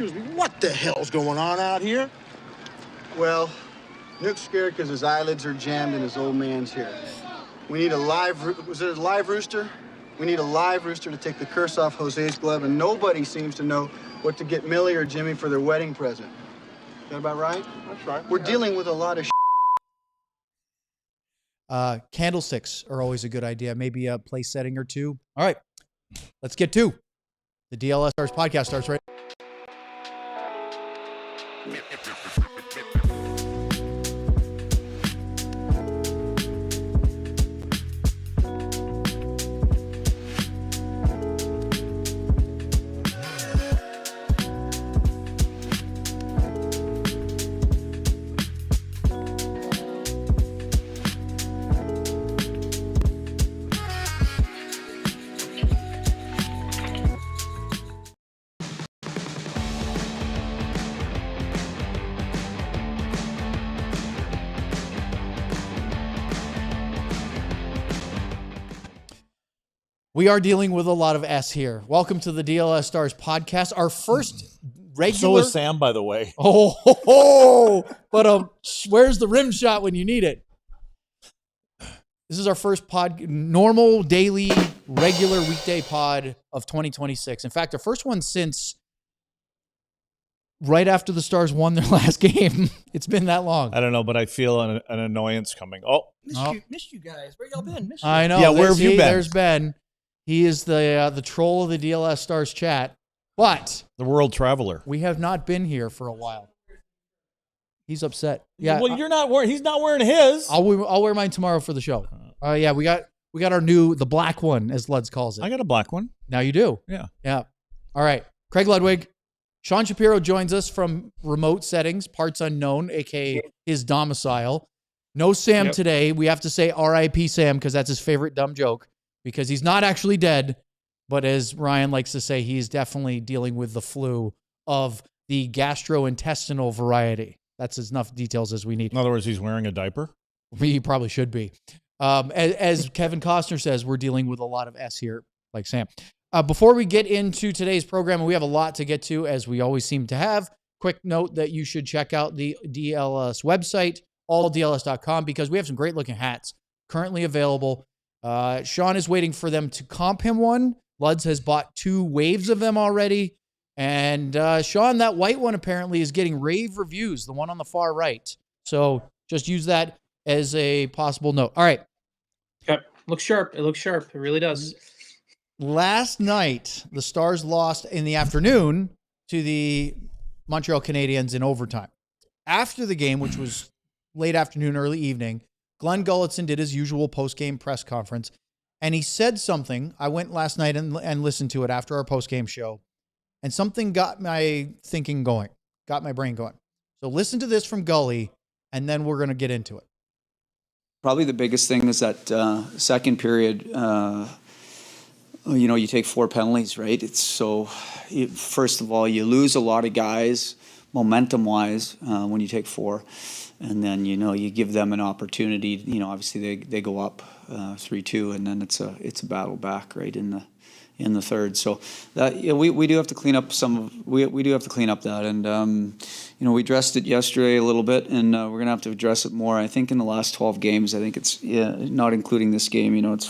Excuse me, what the hell's going on out here? Well, Nook's scared because his eyelids are jammed and his old man's here. We need a live, was it a live rooster? We need a live rooster to take the curse off Jose's glove, and nobody seems to know what to get Millie or Jimmy for their wedding present. Is that about right? That's right. We're dealing with a lot of Candlesticks are always a good idea. Maybe a place setting or two. All right, let's get to the DLS Stars podcast. Starts right. We are dealing with a lot of S here. Welcome to the DLS Stars podcast. Our first regular. So is Sam, by the way. But where's the rim shot when you need it? This is our first normal, daily, regular weekday pod of 2026. In fact, our first one since right after the Stars won their last game. It's been that long. I don't know, but I feel an annoyance coming. Missed you guys. Where y'all been? Missed you. I know. Yeah, where have you been? There's Ben. He is the troll of the DLS Stars chat, but the world traveler. We have not been here for a while. He's upset. Yeah. Well, you're not wearing. He's not wearing his. I'll wear mine tomorrow for the show. Yeah, we got our the black one, as Luds calls it. I got a black one. Now you do. Yeah. Yeah. All right. Craig Ludwig, Sean Shapiro joins us from remote settings, parts unknown, aka his domicile. No Sam today. We have to say R.I.P. Sam because that's his favorite dumb joke. Because he's not actually dead, but as Ryan likes to say, he's definitely dealing with the flu of the gastrointestinal variety. That's enough details as we need. In other words, he's wearing a diaper? He probably should be. As Kevin Costner says, we're dealing with a lot of S here, like Sam. Before we get into today's program, and we have a lot to get to, as we always seem to have, quick note that you should check out the DLS website, alldls.com, because we have some great-looking hats currently available. Sean is waiting for them to comp him one. Luds has bought 2 waves of them already. And Sean, that white one apparently is getting rave reviews, the one on the far right. So just use that as a possible note. All right. Yep. Looks sharp. It looks sharp. It really does. Last night, the Stars lost in the afternoon to the Montreal Canadiens in overtime. After the game, which was late afternoon, early evening, Glen Gulutzan did his usual post-game press conference, and he said something. I went last night and listened to it after our post-game show, and something got my thinking going, got my brain going. So listen to this from Gully, and then we're going to get into it. Probably the biggest thing is that second period, you take 4 penalties, right? First of all, you lose a lot of guys momentum-wise when you take 4. And then, you give them an opportunity, obviously they go up 3-2 and then it's a battle back right in the third. So that, we do have to clean up we do have to clean up that. And, we addressed it yesterday a little bit and we're going to have to address it more. I think in the last 12 games, I think it's not including this game, it's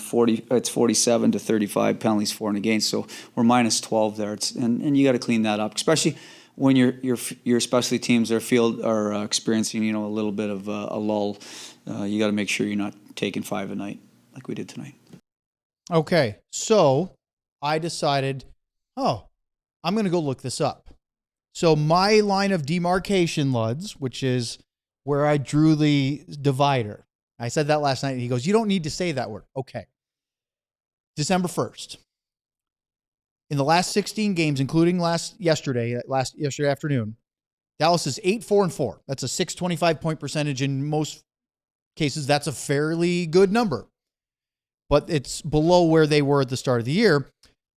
47 to 35 penalties for and against. So we're minus 12 there. And you got to clean that up, especially when your specialty teams are experiencing a little bit of a lull. You got to make sure you're not taking 5 a night like we did tonight. Okay, so I decided, I'm going to go look this up. So my line of demarcation, Luds, which is where I drew the divider. I said that last night, and he goes, "You don't need to say that word." Okay. December 1st. In the last 16 games, including yesterday afternoon, Dallas is 8-4-4. That's a .625 point percentage. In most cases, that's a fairly good number. But it's below where they were at the start of the year.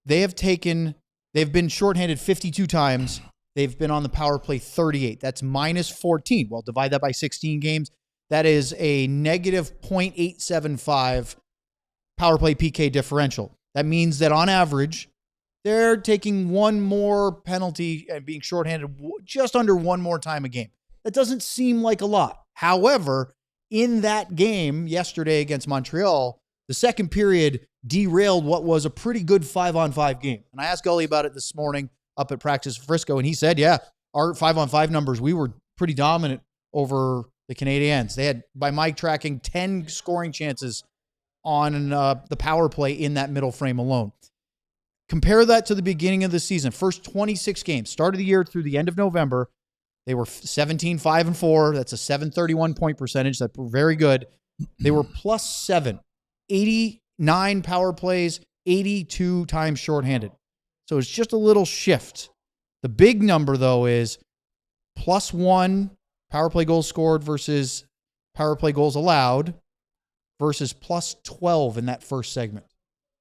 They've been shorthanded 52 times. They've been on the power play 38. That's minus 14. Well, divide that by 16 games. That is a negative .875 power play PK differential. That means that on average, They're taking one more penalty and being shorthanded just under one more time a game. That doesn't seem like a lot. However, in that game yesterday against Montreal, the second period derailed what was a pretty good 5-on-5 game. And I asked Gully about it this morning up at practice Frisco, and he said, yeah, our 5-on-5 numbers, we were pretty dominant over the Canadiens. They had, by my tracking, 10 scoring chances on the power play in that middle frame alone. Compare that to the beginning of the season. First 26 games, start of the year through the end of November, they were 17-5-4. That's a 731 point percentage. That's very good. They were +7, 89 power plays, 82 times shorthanded. So it's just a little shift. The big number, though, is +1 power play goals scored versus power play goals allowed versus +12 in that first segment.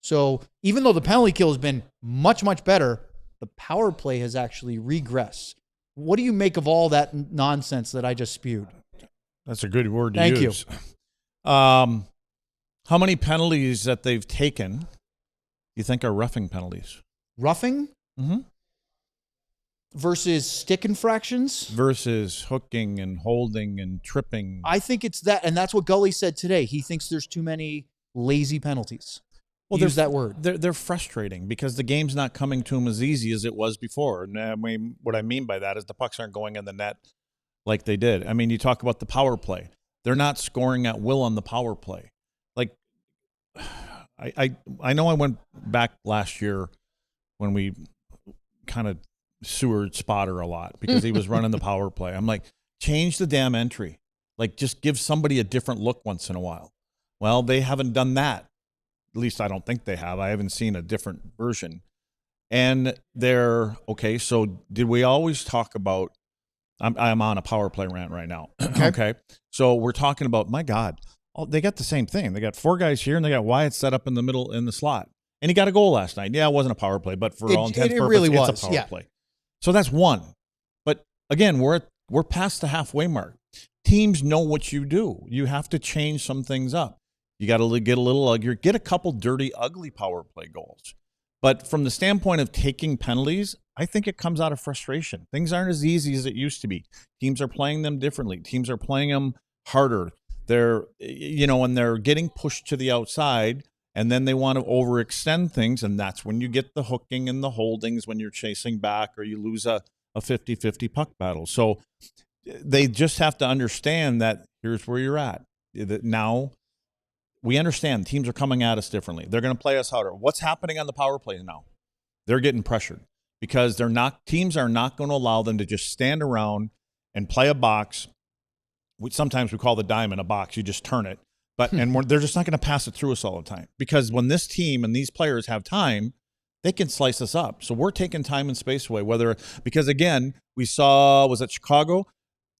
So even though the penalty kill has been much, much better, the power play has actually regressed. What do you make of all that nonsense that I just spewed? That's a good word to Thank use. Thank you. How many penalties that they've taken do you think are roughing penalties? Roughing? Mm-hmm. Versus stick infractions? Versus hooking and holding and tripping. I think it's that, and that's what Gully said today. He thinks there's too many lazy penalties. Well, use that word. They're frustrating because the game's not coming to them as easy as it was before. And I mean, what I mean by that is the pucks aren't going in the net like they did. I mean, you talk about the power play. They're not scoring at will on the power play. Like, I know I went back last year when we kind of sewered Spotter a lot because he was running the power play. I'm like, change the damn entry. Like, just give somebody a different look once in a while. Well, they haven't done that. At least I don't think they have. I haven't seen a different version. And they're, okay, so did we always talk about, I'm on a power play rant right now. Okay. So we're talking about, my God, they got the same thing. They got 4 guys here and they got Wyatt set up in the middle in the slot. And he got a goal last night. Yeah, it wasn't a power play, but for all intents and purposes, really it's a power play. So that's one. But again, we're past the halfway mark. Teams know what you do. You have to change some things up. You got to get a little uglier, get a couple dirty, ugly power play goals. But from the standpoint of taking penalties, I think it comes out of frustration. Things aren't as easy as it used to be. Teams are playing them differently. Teams are playing them harder. They're, and they're getting pushed to the outside, and then they want to overextend things, and that's when you get the hooking and the holdings when you're chasing back or you lose a 50-50 puck battle. So they just have to understand that here's where you're at. That now, we understand teams are coming at us differently. They're going to play us harder. What's happening on the power play now? They're getting pressured because teams are not going to allow them to just stand around and play a box. Sometimes we call the diamond a box. You just turn it. And they're just not going to pass it through us all the time. Because when this team and these players have time, they can slice us up. So we're taking time and space away. Because again, we saw, was it Chicago?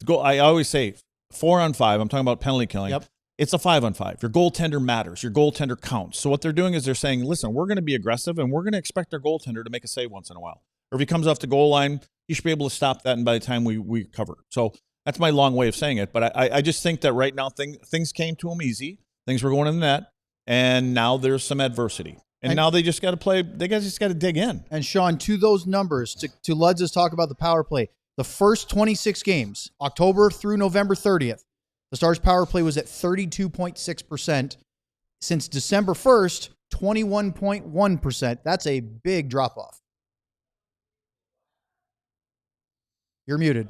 I always say 4-on-5. I'm talking about penalty killing. Yep. It's a 5-on-5. Your goaltender matters. Your goaltender counts. So what they're doing is they're saying, listen, we're going to be aggressive and we're going to expect our goaltender to make a save once in a while. Or if he comes off the goal line, you should be able to stop that. And by the time we cover. So that's my long way of saying it. But I just think that right now things came to them easy. Things were going in the net. And now there's some adversity. And now they just got to play. They just got to dig in. And Sean, to those numbers, to Ludz's talk about the power play, the first 26 games, October through November 30th, the Stars' power play was at 32.6%. Since December 1st, 21.1%. That's a big drop-off. You're muted.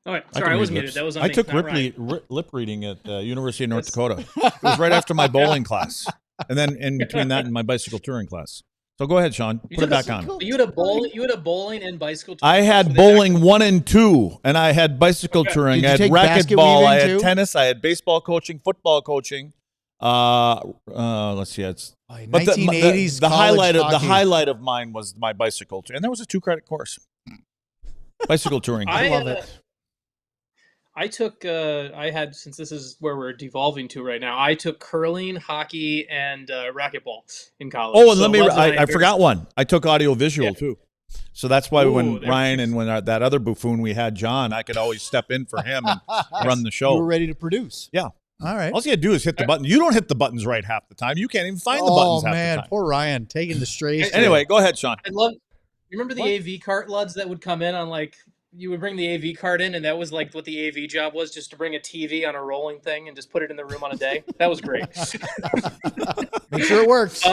All right. Sorry, I was muted. That was on I me, took not Ryan. lip reading at University of North Dakota. It was right after my bowling class. And then in between that and my bicycle touring class. So go ahead, Sean. Put it back on. You had a bowling and bicycle touring. I had bowling 1 and 2, and I had bicycle touring. I had racquetball. I had tennis. I had baseball coaching, football coaching. Let's see. It's 1980s. The highlight of mine was my bicycle, and that was a 2-credit course. Bicycle touring. I love it. I had, since this is where we're devolving to right now, I took curling, hockey, and racquetball in college. Oh, and I forgot one. I took audio-visual, too. So that's why when Ryan and when that other buffoon we had, John, I could always step in for him and run the show. You were ready to produce. Yeah. All right. All you gotta do is hit the button. You don't hit the buttons right half the time. You can't even find the buttons half the time. Poor Ryan taking the strays. Anyway, go ahead, Sean. I love. You remember the AV cart, Luds, that would come in on like you would bring the AV cart in, and that was like what the AV job was, just to bring a TV on a rolling thing and just put it in the room on a day. That was great. Make sure it works.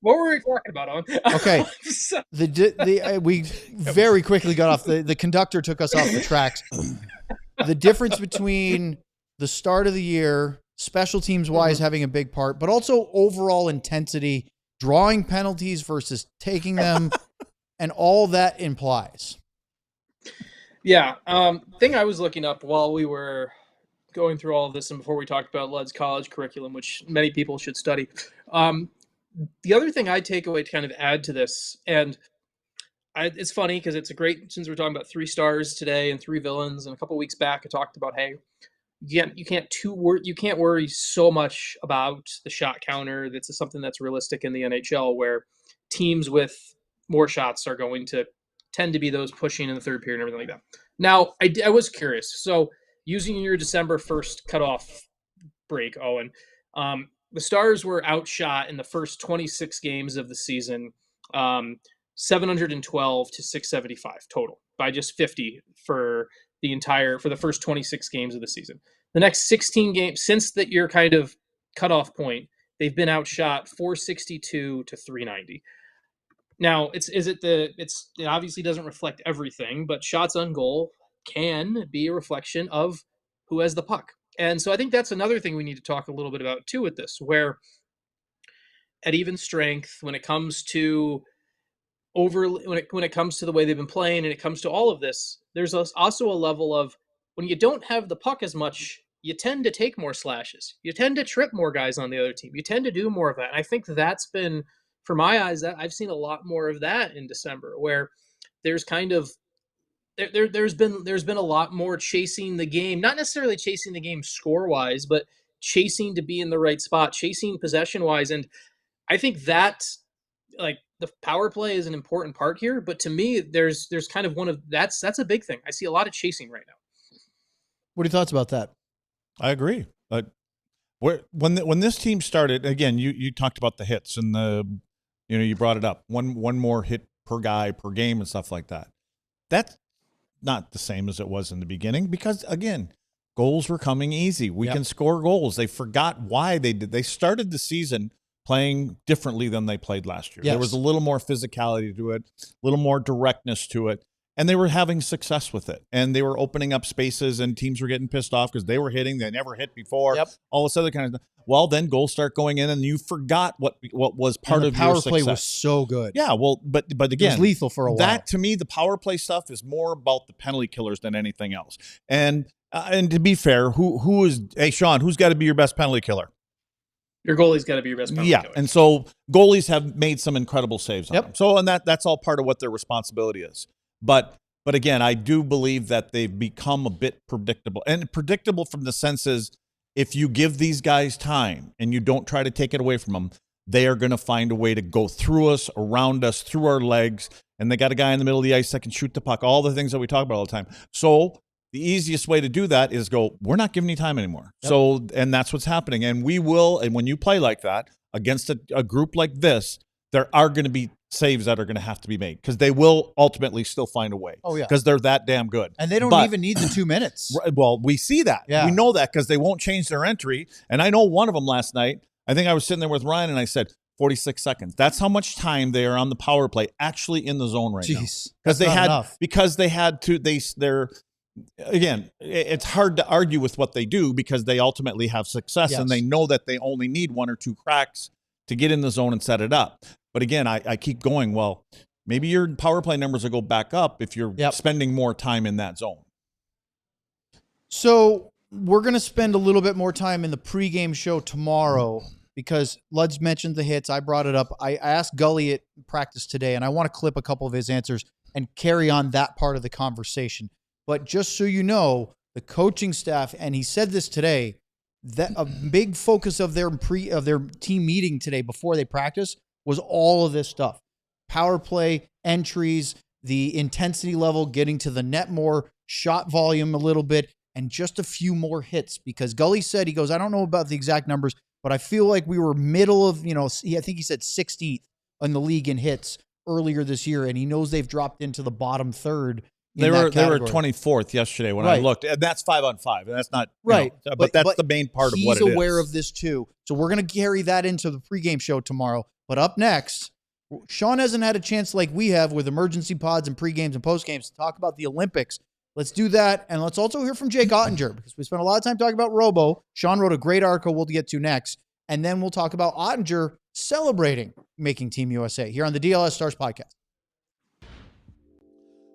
What were we talking about, Owen? Okay. We very quickly got off. The conductor took us off the tracks. The difference between the start of the year, special teams wise, having a big part, but also overall intensity, drawing penalties versus taking them, and all that implies. Yeah. Thing I was looking up while we were going through all of this and before we talked about Lud's college curriculum, which many people should study. The other thing I take away to kind of add to this, and it's funny because it's a great, since we're talking about 3 stars today and 3 villains, and a couple weeks back I talked about, hey, you can't worry so much about the shot counter. That's something that's realistic in the NHL, where teams with more shots are going to tend to be those pushing in the third period and everything like that. Now, I was curious. So using your December 1st cutoff break, Owen, the Stars were outshot in the first 26 games of the season, 712 to 675 total, by just 50 for the first 26 games of the season. The next 16 games since that your kind of cutoff point, they've been outshot 462 to 390. Now, it obviously doesn't reflect everything, but shots on goal can be a reflection of who has the puck. And so I think that's another thing we need to talk a little bit about too with this, where at even strength, when it comes to when it comes to the way they've been playing and it comes to all of this, there's also a level of when you don't have the puck as much, you tend to take more slashes. You tend to trip more guys on the other team. You tend to do more of that. And I think that's been, for my eyes, that I've seen a lot more of that in December, where there's kind of there's been a lot more chasing the game, not necessarily chasing the game score wise, but chasing to be in the right spot, chasing possession wise. And I think that, like, the power play is an important part here, but to me, there's kind of that's a big thing. I see a lot of chasing right now. What are your thoughts about that? I agree. When this team started, again, you talked about the hits and you brought it up, one more hit per guy per game and stuff like that. That's not the same as it was in the beginning because, again, goals were coming easy. We can score goals. They forgot why they did. They started the season playing differently than they played last year. Yes. There was a little more physicality to it, a little more directness to it, and they were having success with it. And they were opening up spaces, and teams were getting pissed off because they were hitting. They never hit before. Yep. All this other kind of stuff. Well, then goals start going in, and you forgot what was part of your success. The power play was so good. Yeah, well, but again, it was lethal for a while. That, to me, the power play stuff is more about the penalty killers than anything else. And to be fair, who is, hey, Sean, who's got to be your best penalty killer? Your goalie's got to be your best penalty killer. And so goalies have made some incredible saves on them. So, and that's all part of what their responsibility is. But again, I do believe that they've become a bit predictable. And predictable from the sense is, if you give these guys time and you don't try to take it away from them, they are going to find a way to go through us, around us, through our legs. And they got a guy in the middle of the ice that can shoot the puck, all the things that we talk about all the time. So the easiest way to do that is go, we're not giving you time anymore. Yep. So, and that's what's happening. And we will, and when you play like that against a group like this, there are going to be saves that are going to have to be made because they will ultimately still find a way. Oh, yeah. Because they're that damn good. And they don't even need the 2 minutes. Well, we see that. Yeah. We know that because they won't change their entry. And I know one of them last night, I think I was sitting there with Ryan and I said, 46 seconds. That's how much time they are on the power play actually in the zone right now. Because they had to, they're, again, it's hard to argue with what they do because they ultimately have success and they know that they only need 1 or 2 cracks to get in the zone and set it up. But again, I keep going, well, maybe your power play numbers will go back up if you're spending more time in that zone. So we're going to spend a little bit more time in the pregame show tomorrow because Luds mentioned the hits. I brought it up. I asked Gully at practice today, and I want to clip a couple of his answers and carry on that part of the conversation. But just so you know, the coaching staff, and he said this today, that a big focus of their team meeting today before they practice was all of this stuff. Power play, entries, the intensity level, getting to the net more, shot volume a little bit, and just a few more hits, because Gully said, he goes, I don't know about the exact numbers, but I feel like we were middle of, I think he said 16th in the league in hits earlier this year, and he knows they've dropped into the bottom third. They were 24th yesterday when I looked, and that's 5-on-5, and that's not right. But that's the main part of what it is. He's aware of this too, so we're going to carry that into the pregame show tomorrow. But up next, Sean hasn't had a chance like we have with emergency pods and pregames and postgames to talk about the Olympics. Let's do that, and let's also hear from Jake Oettinger, because we spent a lot of time talking about Robo. Sean wrote a great article we'll get to next, and then we'll talk about Oettinger celebrating making Team USA here on the DLS Stars podcast.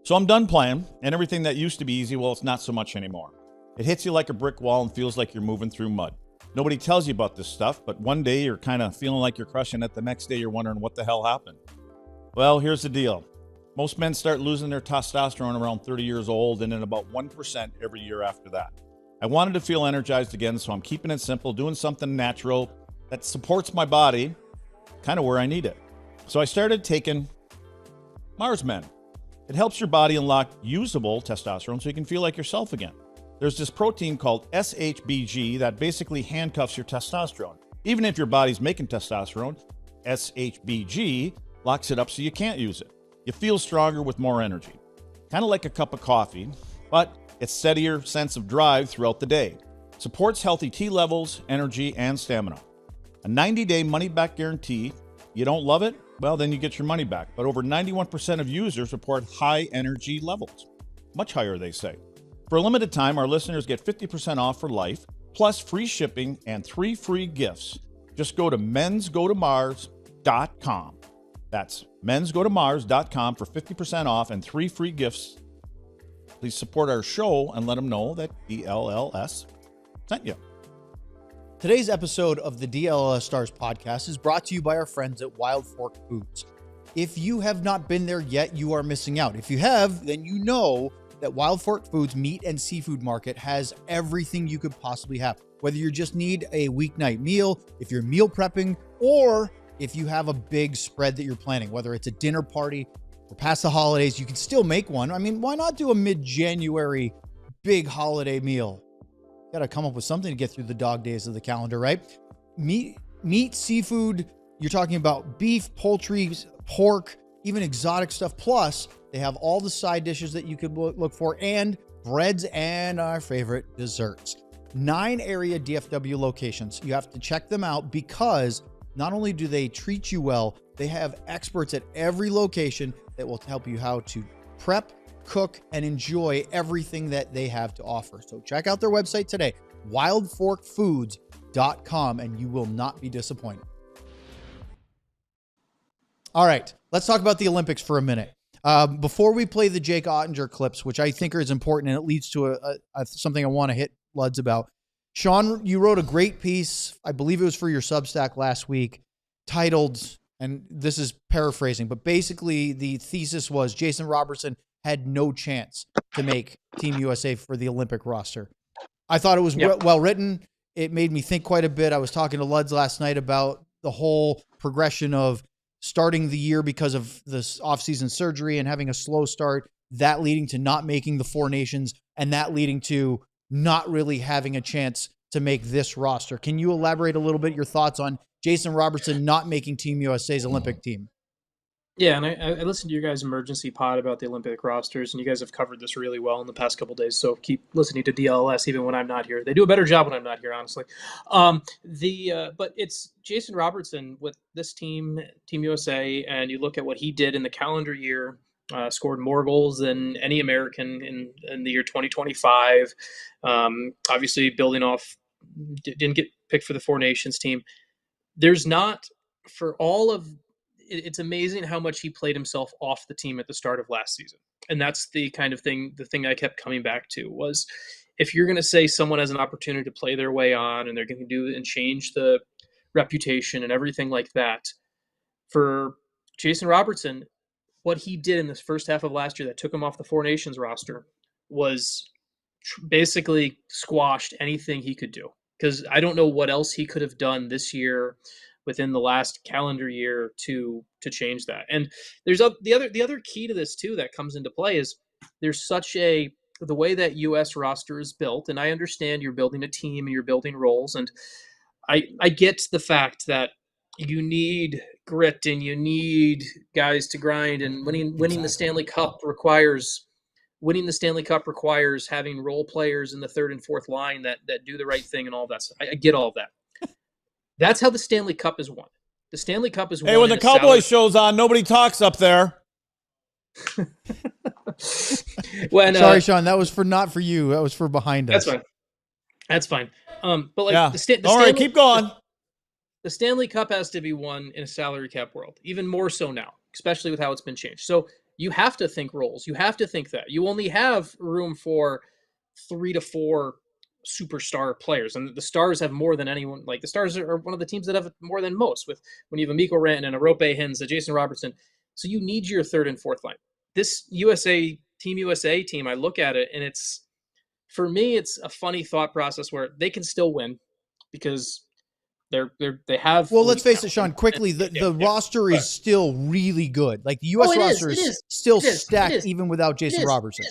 So I'm done playing, and everything that used to be easy, well, it's not so much anymore. It hits you like a brick wall and feels like you're moving through mud. Nobody tells you about this stuff, but one day you're kind of feeling like you're crushing it. The next day you're wondering what the hell happened. Well, here's the deal. Most men start losing their testosterone around 30 years old, and then about 1% every year after that. I wanted to feel energized again, so I'm keeping it simple, doing something natural that supports my body kind of where I need it. So I started taking Mars Men. It helps your body unlock usable testosterone so you can feel like yourself again. There's this protein called SHBG that basically handcuffs your testosterone. Even if your body's making testosterone, SHBG locks it up so you can't use it. You feel stronger with more energy. Kind of like a cup of coffee, but it's steadier sense of drive throughout the day. Supports healthy T levels, energy, and stamina. A 90-day money-back guarantee. You don't love it? Well, then you get your money back. But over 91% of users report high energy levels. Much higher, they say. For a limited time, our listeners get 50% off for life, plus free shipping and 3 free gifts. Just go to mensgotomars.com. That's mensgotomars.com for 50% off and 3 free gifts. Please support our show and let them know that DLLS sent you. Today's episode of the DLS Stars podcast is brought to you by our friends at Wild Fork Foods. If you have not been there yet, you are missing out. If you have, then you know that Wild Fork Foods meat and seafood market has everything you could possibly have. Whether you just need a weeknight meal, if you're meal prepping, or if you have a big spread that you're planning, whether it's a dinner party or past the holidays, you can still make one. I mean, why not do a mid-January big holiday meal? Got to come up with something to get through the dog days of the calendar, right? Meat, seafood, you're talking about beef, poultry, pork, even exotic stuff. Plus, they have all the side dishes that you could look for, and breads and our favorite desserts. 9 area DFW locations. You have to check them out because not only do they treat you well, they have experts at every location that will help you how to prep, cook, and enjoy everything that they have to offer. So check out their website today, wildforkfoods.com, and you will not be disappointed. All right, let's talk about the Olympics for a minute. Before we play the Jake Oettinger clips, which I think are as important, and it leads to something I want to hit Luds about. Sean, you wrote a great piece, I believe it was for your Substack last week, titled, and this is paraphrasing, but basically the thesis was Jason Robertson had no chance to make Team USA for the Olympic roster. I thought it was well written. It made me think quite a bit. I was talking to Luds last night about the whole progression of starting the year because of this off-season surgery and having a slow start, that leading to not making the 4 nations, and that leading to not really having a chance to make this roster. Can you elaborate a little bit your thoughts on Jason Robertson not making Team USA's Olympic team? Yeah, and I listened to your guys' emergency pod about the Olympic rosters, and you guys have covered this really well in the past couple of days, so keep listening to DLS even when I'm not here. They do a better job when I'm not here, honestly. But it's Jason Robertson with this team, Team USA, and you look at what he did in the calendar year, scored more goals than any American in the year 2025. Obviously, building off, didn't get picked for the 4 Nations team. There's not, for all of, it's amazing how much he played himself off the team at the start of last season. And that's the kind of thing, the thing I kept coming back to was, if you're going to say someone has an opportunity to play their way on and they're going to do and change the reputation and everything like that, for Jason Robertson, what he did in this first half of last year that took him off the 4 Nations roster was basically squashed anything he could do. Because I don't know what else he could have done this year within the last calendar year to change that. And there's the other key to this too that comes into play is there's such a the way that U.S. roster is built, and I understand you're building a team and you're building roles, and I get the fact that you need grit and you need guys to grind, and winning the Stanley Cup requires having role players in the third and fourth line that do the right thing and all that stuff. I get all of that. That's how the Stanley Cup is won. The Stanley Cup is won. Hey, when the Cowboys show's on, nobody talks up there. Sorry, Sean, that was not for you. That was for behind us. That's fine. But like Yeah. the All right, keep going. The Stanley Cup has to be won in a salary cap world, even more so now, especially with how it's been changed. So you have to think roles. You have to think that you only have room for 3 to 4 superstar players, and the Stars have more than anyone. Like the Stars are one of the teams that have more than most. With when you have a Mikko Rantanen and a Rope Hintz, a Jason Robertson, so you need your third and fourth line. This Team USA team, I look at it, and for me, it's a funny thought process where they can still win because they have. Well, let's face it, Sean. Quickly, the roster is still really good. Like the U.S. roster is still stacked, even without Jason Robertson.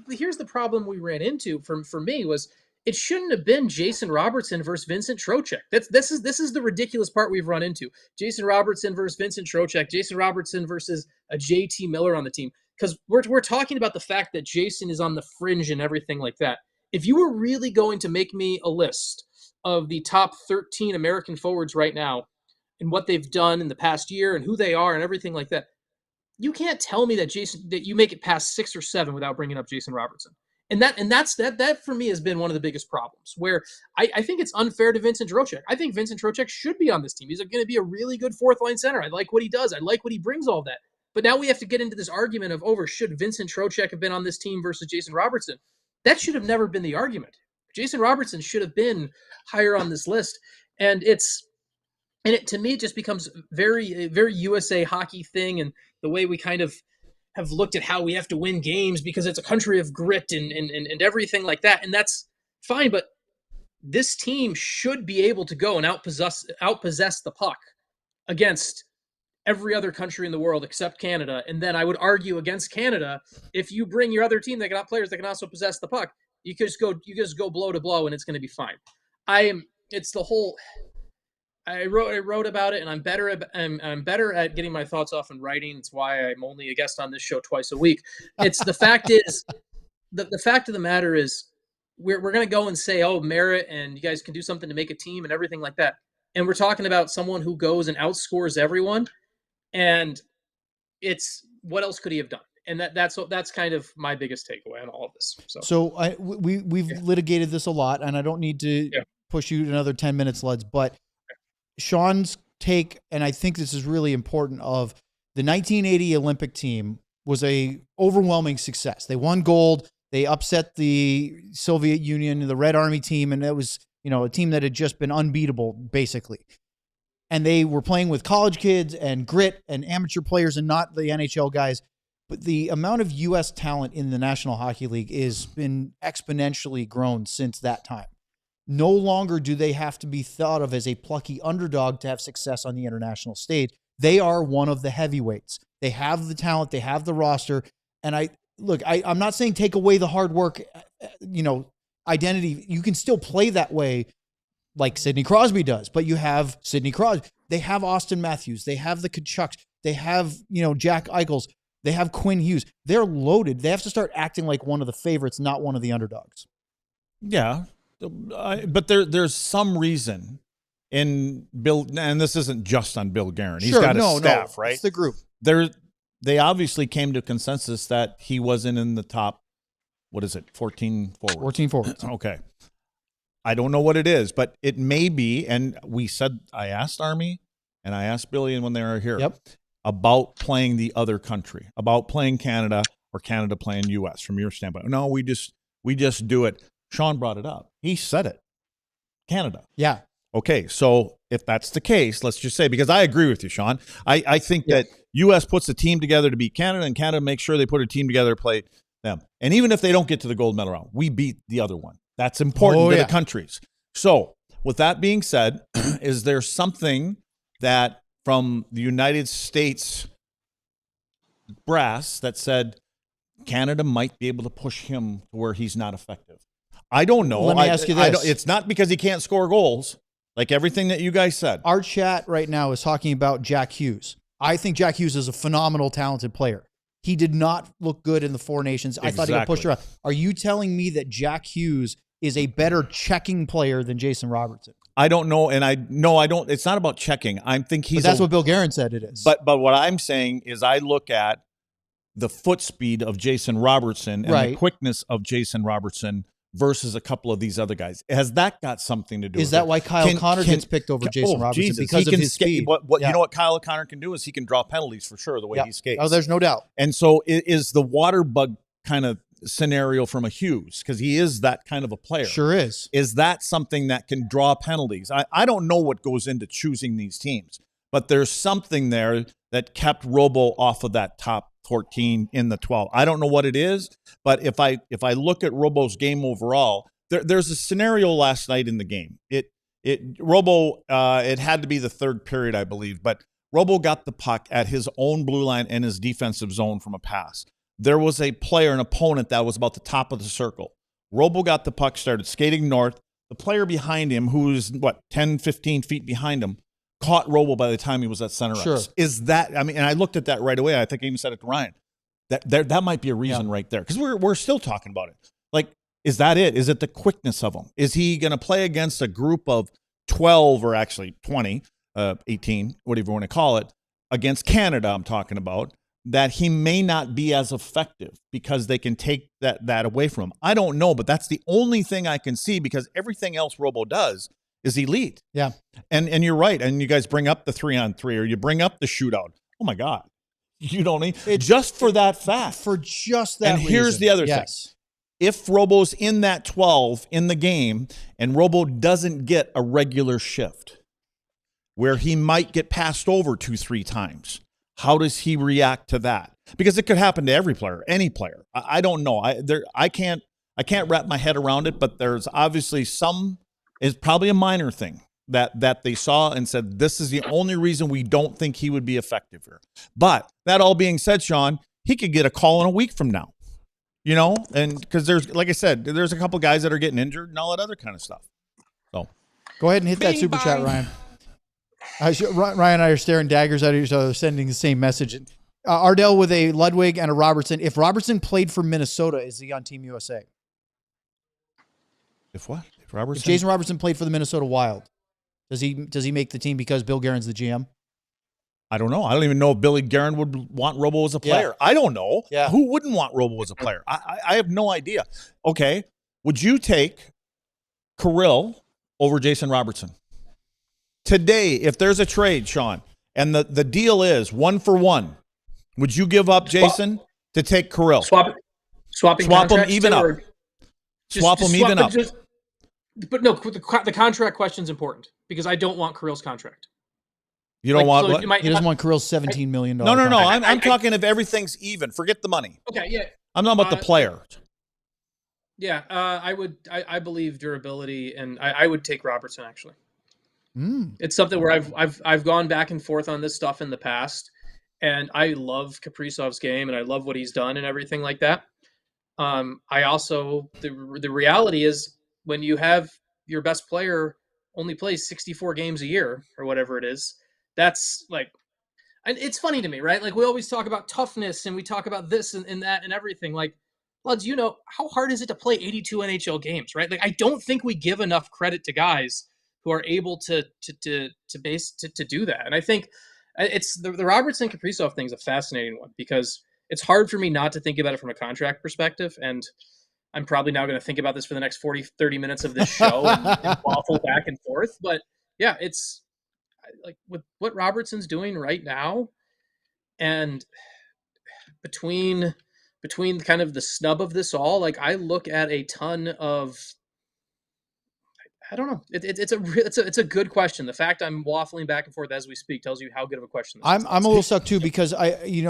Here's the problem we ran into for me was it shouldn't have been Jason Robertson versus Vincent Trocheck. This is the ridiculous part we've run into. Jason Robertson versus Vincent Trocheck. Jason Robertson versus a JT Miller on the team. Because we're talking about the fact that Jason is on the fringe and everything like that. If you were really going to make me a list of the top 13 American forwards right now and what they've done in the past year and who they are and everything like that, you can't tell me that you make it past 6 or 7 without bringing up Jason Robertson. And that for me has been one of the biggest problems, where I think it's unfair to Vincent Trocheck. I think Vincent Trocheck should be on this team. He's going to be a really good fourth line center. I like what he does. I like what he brings, all that. But now we have to get into this argument of should Vincent Trocheck have been on this team versus Jason Robertson? That should have never been the argument. Jason Robertson should have been higher on this list. And it to me just becomes very, very USA hockey thing, and the way we kind of have looked at how we have to win games because it's a country of grit and everything like that. And that's fine, but this team should be able to go and outpossess the puck against every other country in the world except Canada. And then I would argue against Canada, if you bring your other team that can have players that can also possess the puck, you just go blow to blow and it's going to be fine. It's the whole. I wrote about it, and I'm better at getting my thoughts off in writing. It's why I'm only a guest on this show twice a week. It's the fact is, the fact of the matter is, we're going to go and say, oh, merit, and you guys can do something to make a team and everything like that. And we're talking about someone who goes and outscores everyone. And it's what else could he have done? And that's kind of my biggest takeaway on all of this. So we've litigated this a lot, and I don't need to push you another 10 minutes, Luds, but Sean's take, and I think this is really important, of the 1980 Olympic team was a overwhelming success. They won gold. They upset the Soviet Union, the Red Army team, and it was, a team that had just been unbeatable, basically. And they were playing with college kids and grit and amateur players and not the NHL guys. But the amount of U.S. talent in the National Hockey League has been exponentially grown since that time. No longer do they have to be thought of as a plucky underdog to have success on the international stage. They are one of the heavyweights. They have the talent. They have the roster. And I'm not saying take away the hard work, identity. You can still play that way like Sidney Crosby does, but you have Sidney Crosby. They have Austin Matthews. They have the Kachucks. They have, Jack Eichels. They have Quinn Hughes. They're loaded. They have to start acting like one of the favorites, not one of the underdogs. Yeah. But there's some reason in Bill, and this isn't just on Bill Guerin. He's got a staff, right? It's the group. They obviously came to consensus that he wasn't in the top, 14 forwards? 14 forwards. Okay. I don't know what it is, but it may be, and I asked Army, and I asked Billy when they were here about playing the other country, about playing Canada or Canada playing U.S. from your standpoint. No, we just do it. Sean brought it up. He said it. Canada. Yeah. Okay, so if that's the case, let's just say, because I agree with you, Sean, I think that U.S. puts a team together to beat Canada, and Canada makes sure they put a team together to play them. And even if they don't get to the gold medal round, we beat the other one. That's important to the countries. So with that being said, is there something that from the United States brass that said, Canada might be able to push him to where he's not effective. I don't know. Let me ask you this. It's not because he can't score goals, like everything that you guys said. Our chat right now is talking about Jack Hughes. I think Jack Hughes is a phenomenal, talented player. He did not look good in the Four Nations. I thought he got pushed around. Are you telling me that Jack Hughes is a better checking player than Jason Robertson? I don't know, and I don't. It's not about checking. I think he's. But that's what Bill Guerin said it is. But what I'm saying is, I look at the foot speed of Jason Robertson and the quickness of Jason Robertson versus a couple of these other guys. Has that got something to do with it? Is that why Kyle Connor gets picked over Jason Robertson? Jesus. Because of his speed? You know what Kyle Connor can do is he can draw penalties for sure, the way he skates. Oh, there's no doubt. And so is the water bug kind of scenario from a Hughes, because he is that kind of a player. Sure is. Is that something that can draw penalties? I don't know what goes into choosing these teams, but there's something there that kept Robo off of that top 14 in the 12. I don't know what it is, but if I look at Robo's game overall, there's a scenario last night in the game. It had to be the third period, I believe, but Robo got the puck at his own blue line and his defensive zone from a pass. There was a player, an opponent that was about the top of the circle. Robo got the puck, started skating north. The player behind him, who's 10, 15 feet behind him, caught Robo by the time he was at center ice. Is that, and I looked at that right away. I think I even said it to Ryan. That might be a reason right there, because we're still talking about it. Like, is that it? Is it the quickness of him? Is he going to play against a group of 12 or actually 20, 18, whatever you want to call it, against Canada, I'm talking about, that he may not be as effective because they can take that away from him? I don't know, but that's the only thing I can see, because everything else Robo does is elite. Yeah. And you're right. And you guys bring up the 3-on-3, or you bring up the shootout. Oh my God. You don't need just for that fact. For just that reason. And here's the other thing. If Robo's in that 12 in the game and Robo doesn't get a regular shift where he might get passed over 2-3 times, how does he react to that? Because it could happen to every player, any player. I don't know. I can't wrap my head around it, but there's obviously it's probably a minor thing that they saw and said, this is the only reason we don't think he would be effective here. But that all being said, Sean, he could get a call in a week from now, and because there's, like I said, there's a couple guys that are getting injured and all that other kind of stuff. So go ahead and hit that super chat, Ryan. Ryan and I are staring daggers at each other, sending the same message. Ardell with a Ludwig and a Robertson. If Robertson played for Minnesota, is he on Team USA? If what? If Jason Robertson played for the Minnesota Wild, does he make the team because Bill Guerin's the GM? I don't know. I don't even know if Billy Guerin would want Robo as a player. Yeah. I don't know. Yeah. Who wouldn't want Robo as a player? I have no idea. Okay. Would you take Kirill over Jason Robertson? Today, if there's a trade, Sean, and the deal is 1-for-1, would you give up Jason to take Kirill? Swap them even up. Swap them even up. But no, the contract question is important, because I don't want Kirill's contract. You don't want what? He doesn't want Kirill's $17 million. No. I'm talking if everything's even. Forget the money. Okay, yeah. I'm not about the player. Yeah, I believe durability, and I would take Robertson, actually. It's something where I've gone back and forth on this stuff in the past, and I love Kaprizov's game, and I love what he's done and everything like that. I also, the reality is, when you have your best player only plays 64 games a year or whatever it is, that's like, and it's funny to me, right? Like, we always talk about toughness and we talk about this and that and everything. Like, Luds, how hard is it to play 82 NHL games, right? Like, I don't think we give enough credit to guys who are able to do that. And I think it's the Robertson Kaprizov thing is a fascinating one, because it's hard for me not to think about it from a contract perspective. And I'm probably now going to think about this for the next 30 minutes of this show and waffle back and forth. But yeah, it's like with what Robertson's doing right now, and between kind of the snub of this all, like, I look at a ton of, I don't know. It's a good question. The fact I'm waffling back and forth as we speak tells you how good of a question this is. I'm a little stuck too, because we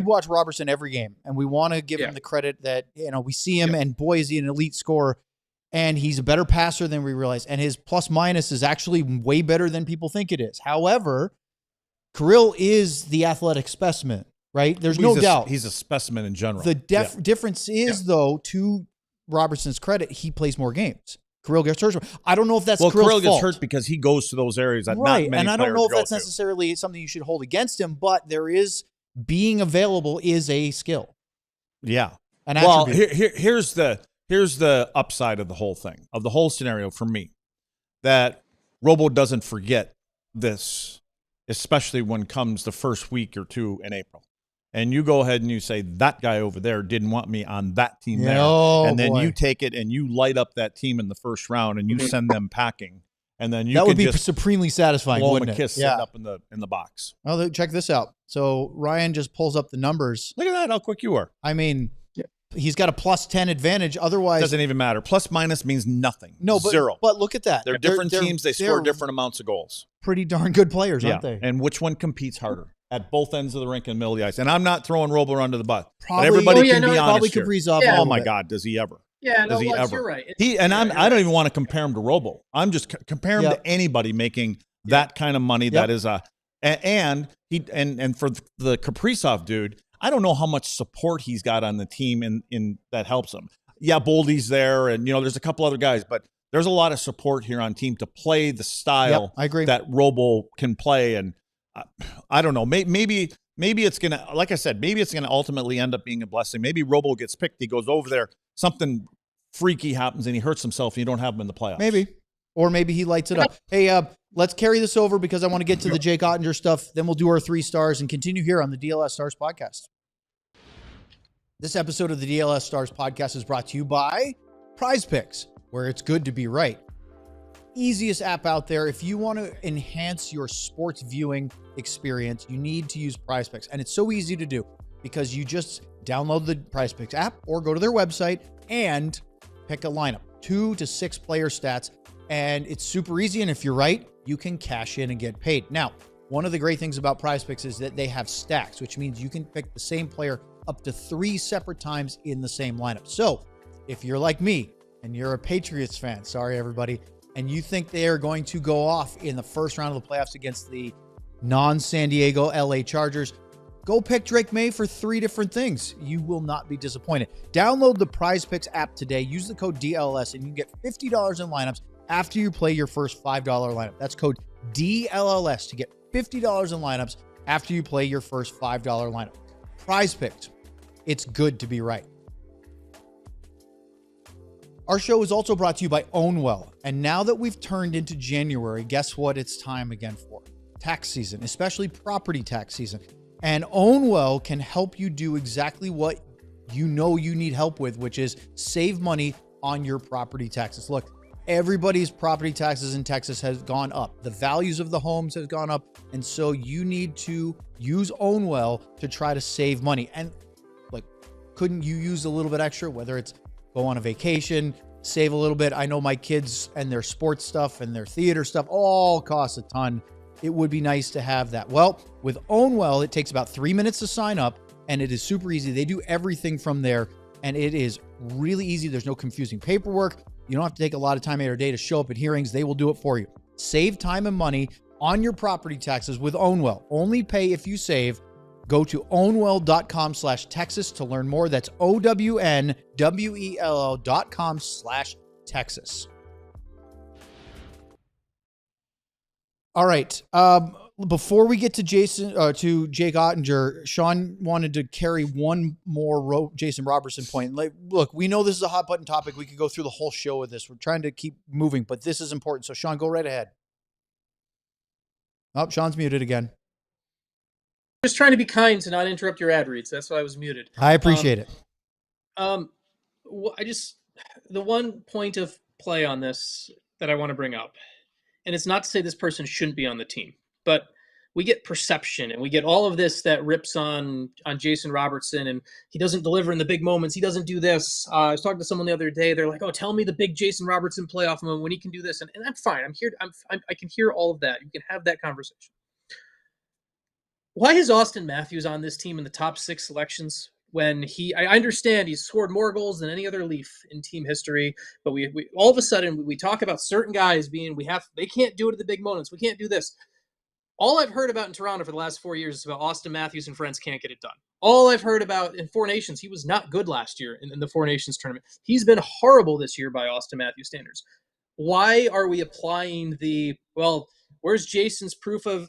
watch Robertson every game, and we want to give him the credit that, we see him, and boy, is he an elite scorer, and he's a better passer than we realize, and his plus minus is actually way better than people think it is. However, Kirill is the athletic specimen. right? There's no doubt. He's a specimen in general. The difference is, though, to Robertson's credit, he plays more games. Kirill gets hurt. I don't know if that's Kirill's Kirill gets fault. hurt because he goes to those areas that right. not many And I don't know if players that's go to. necessarily something you should hold against him, but there is being available is a skill. Yeah. An well, attribute. here's the upside of the whole thing, of the whole scenario for me, that Robo doesn't forget this, especially when it comes the first week or two in April. And you go ahead and you say, that guy over there didn't want me on that team there. And then you take it and you light up that team in the first round and you send them packing. And then you that would be just supremely satisfying, blow wouldn't him a kiss it? sitting up in the box. Well, check this out. So Ryan just pulls up the numbers. Look at that, how quick you are. I mean, he's got a plus 10 advantage. Otherwise, doesn't even matter. Plus minus means nothing. No, but, zero. But look at that. They're different teams. They score different amounts of goals. Pretty darn good players, aren't they? And which one competes harder at both ends of the rink and middle of the ice? And I'm not throwing Robo under the bus. Probably, but everybody can be probably honest here. Kaprizov. Oh my God, does he ever? Yeah, does he ever? You're right. I don't even want to compare him to Robo. I'm just compare him to anybody making that kind of money. That is and for the Kaprizov dude, I don't know how much support he's got on the team in that helps him. Yeah, Boldy's there, and there's a couple other guys, but there's a lot of support here on team to play the style I agree. that Robo can play. And I don't know, maybe it's gonna, like I said, maybe it's gonna ultimately end up being a blessing. Maybe Robo gets picked, he goes over there, something freaky happens, and he hurts himself, and you don't have him in the playoffs. Maybe, or maybe he lights it up. Hey, let's carry this over because I want to get to the Jake Oettinger stuff. Then we'll do our 3 stars and continue here on the DLS Stars podcast. This episode of the DLS Stars podcast is brought to you by Prize Picks, where it's good to be right. Easiest app out there. If you want to enhance your sports viewing experience, you need to use Prize Picks. And it's so easy to do because you just download the Prize Picks app or go to their website and pick a lineup, 2 to 6 player stats. And it's super easy. And if you're right, you can cash in and get paid. Now, one of the great things about Prize Picks is that they have stacks, which means you can pick the same player up to 3 separate times in the same lineup. So if you're like me and you're a Patriots fan, sorry everybody, and you think they are going to go off in the first round of the playoffs against the non-San Diego LA Chargers, go pick Drake May for 3 different things. You will not be disappointed. Download the Prize Picks app today. Use the code DLS and you can get $50 in lineups after you play your first $5 lineup. That's code DLLS to get $50 in lineups after you play your first $5 lineup. Prize Picks. It's good to be right. Our show is also brought to you by Ownwell. And now that we've turned into January, guess what it's time again for? Tax season, especially property tax season. And Ownwell can help you do exactly what you know you need help with, which is save money on your property taxes. Look, everybody's property taxes in Texas has gone up. The values of the homes has gone up. And so you need to use Ownwell to try to save money. And like, couldn't you use a little bit extra, whether it's go on a vacation, save a little bit? I know my kids and their sports stuff and their theater stuff all cost a ton. It would be nice to have that. Well, with Ownwell, it takes about 3 minutes to sign up and it is super easy. They do everything from there and it is really easy. There's no confusing paperwork. You don't have to take a lot of time out of your day to show up at hearings. They will do it for you. Save time and money on your property taxes with Ownwell. Only pay if you save. Go to ownwell.com/Texas to learn more. That's ownwell.com/Texas. All right. Before we get to Jake Oettinger, Sean wanted to carry one more Jason Robertson point. Look, we know this is a hot button topic. We could go through the whole show with this. We're trying to keep moving, but this is important. So Sean, go right ahead. Oh, Sean's muted again. Just trying to be kind to not interrupt your ad reads. That's why I was muted. I appreciate it. The one point of play on this that I want to bring up, and it's not to say this person shouldn't be on the team, but we get perception and we get all of this that rips on Jason Robertson and he doesn't deliver in the big moments. He doesn't do this. I was talking to someone the other day. They're like, oh, tell me the big Jason Robertson playoff moment when he can do this. And I'm fine. I'm here. I can hear all of that. You can have that conversation. Why is Austin Matthews on this team in the top 6 selections when I understand he's scored more goals than any other Leaf in team history, but we all of a sudden we talk about certain guys being, they can't do it at the big moments. We can't do this. All I've heard about in Toronto for the last 4 years is about Austin Matthews and friends can't get it done. All I've heard about in Four Nations, he was not good last year in the Four Nations tournament. He's been horrible this year by Austin Matthews standards. Why are we applying where's Jason's proof of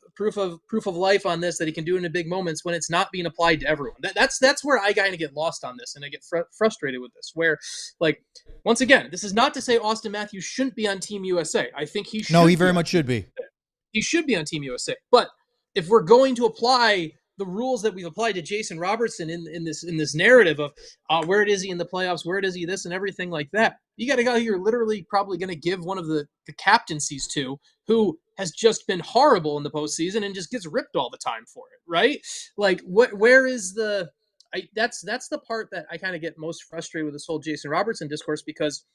life on this that he can do it in big moments when it's not being applied to everyone? That's where I kind of get lost on this, and I get frustrated with this. Where, like, once again, this is not to say Austin Matthews shouldn't be on Team USA. I think he should. No, he very much should be. He should be on Team USA. But if we're going to apply the rules that we've applied to Jason Robertson in this narrative of where it is he in the playoffs, where it is he this and everything like that, you got a guy you're literally probably going to give one of the captaincies to, who has just been horrible in the postseason and just gets ripped all the time for it, right? Like, where is the? That's the part that I kind of get most frustrated with this whole Jason Robertson discourse, because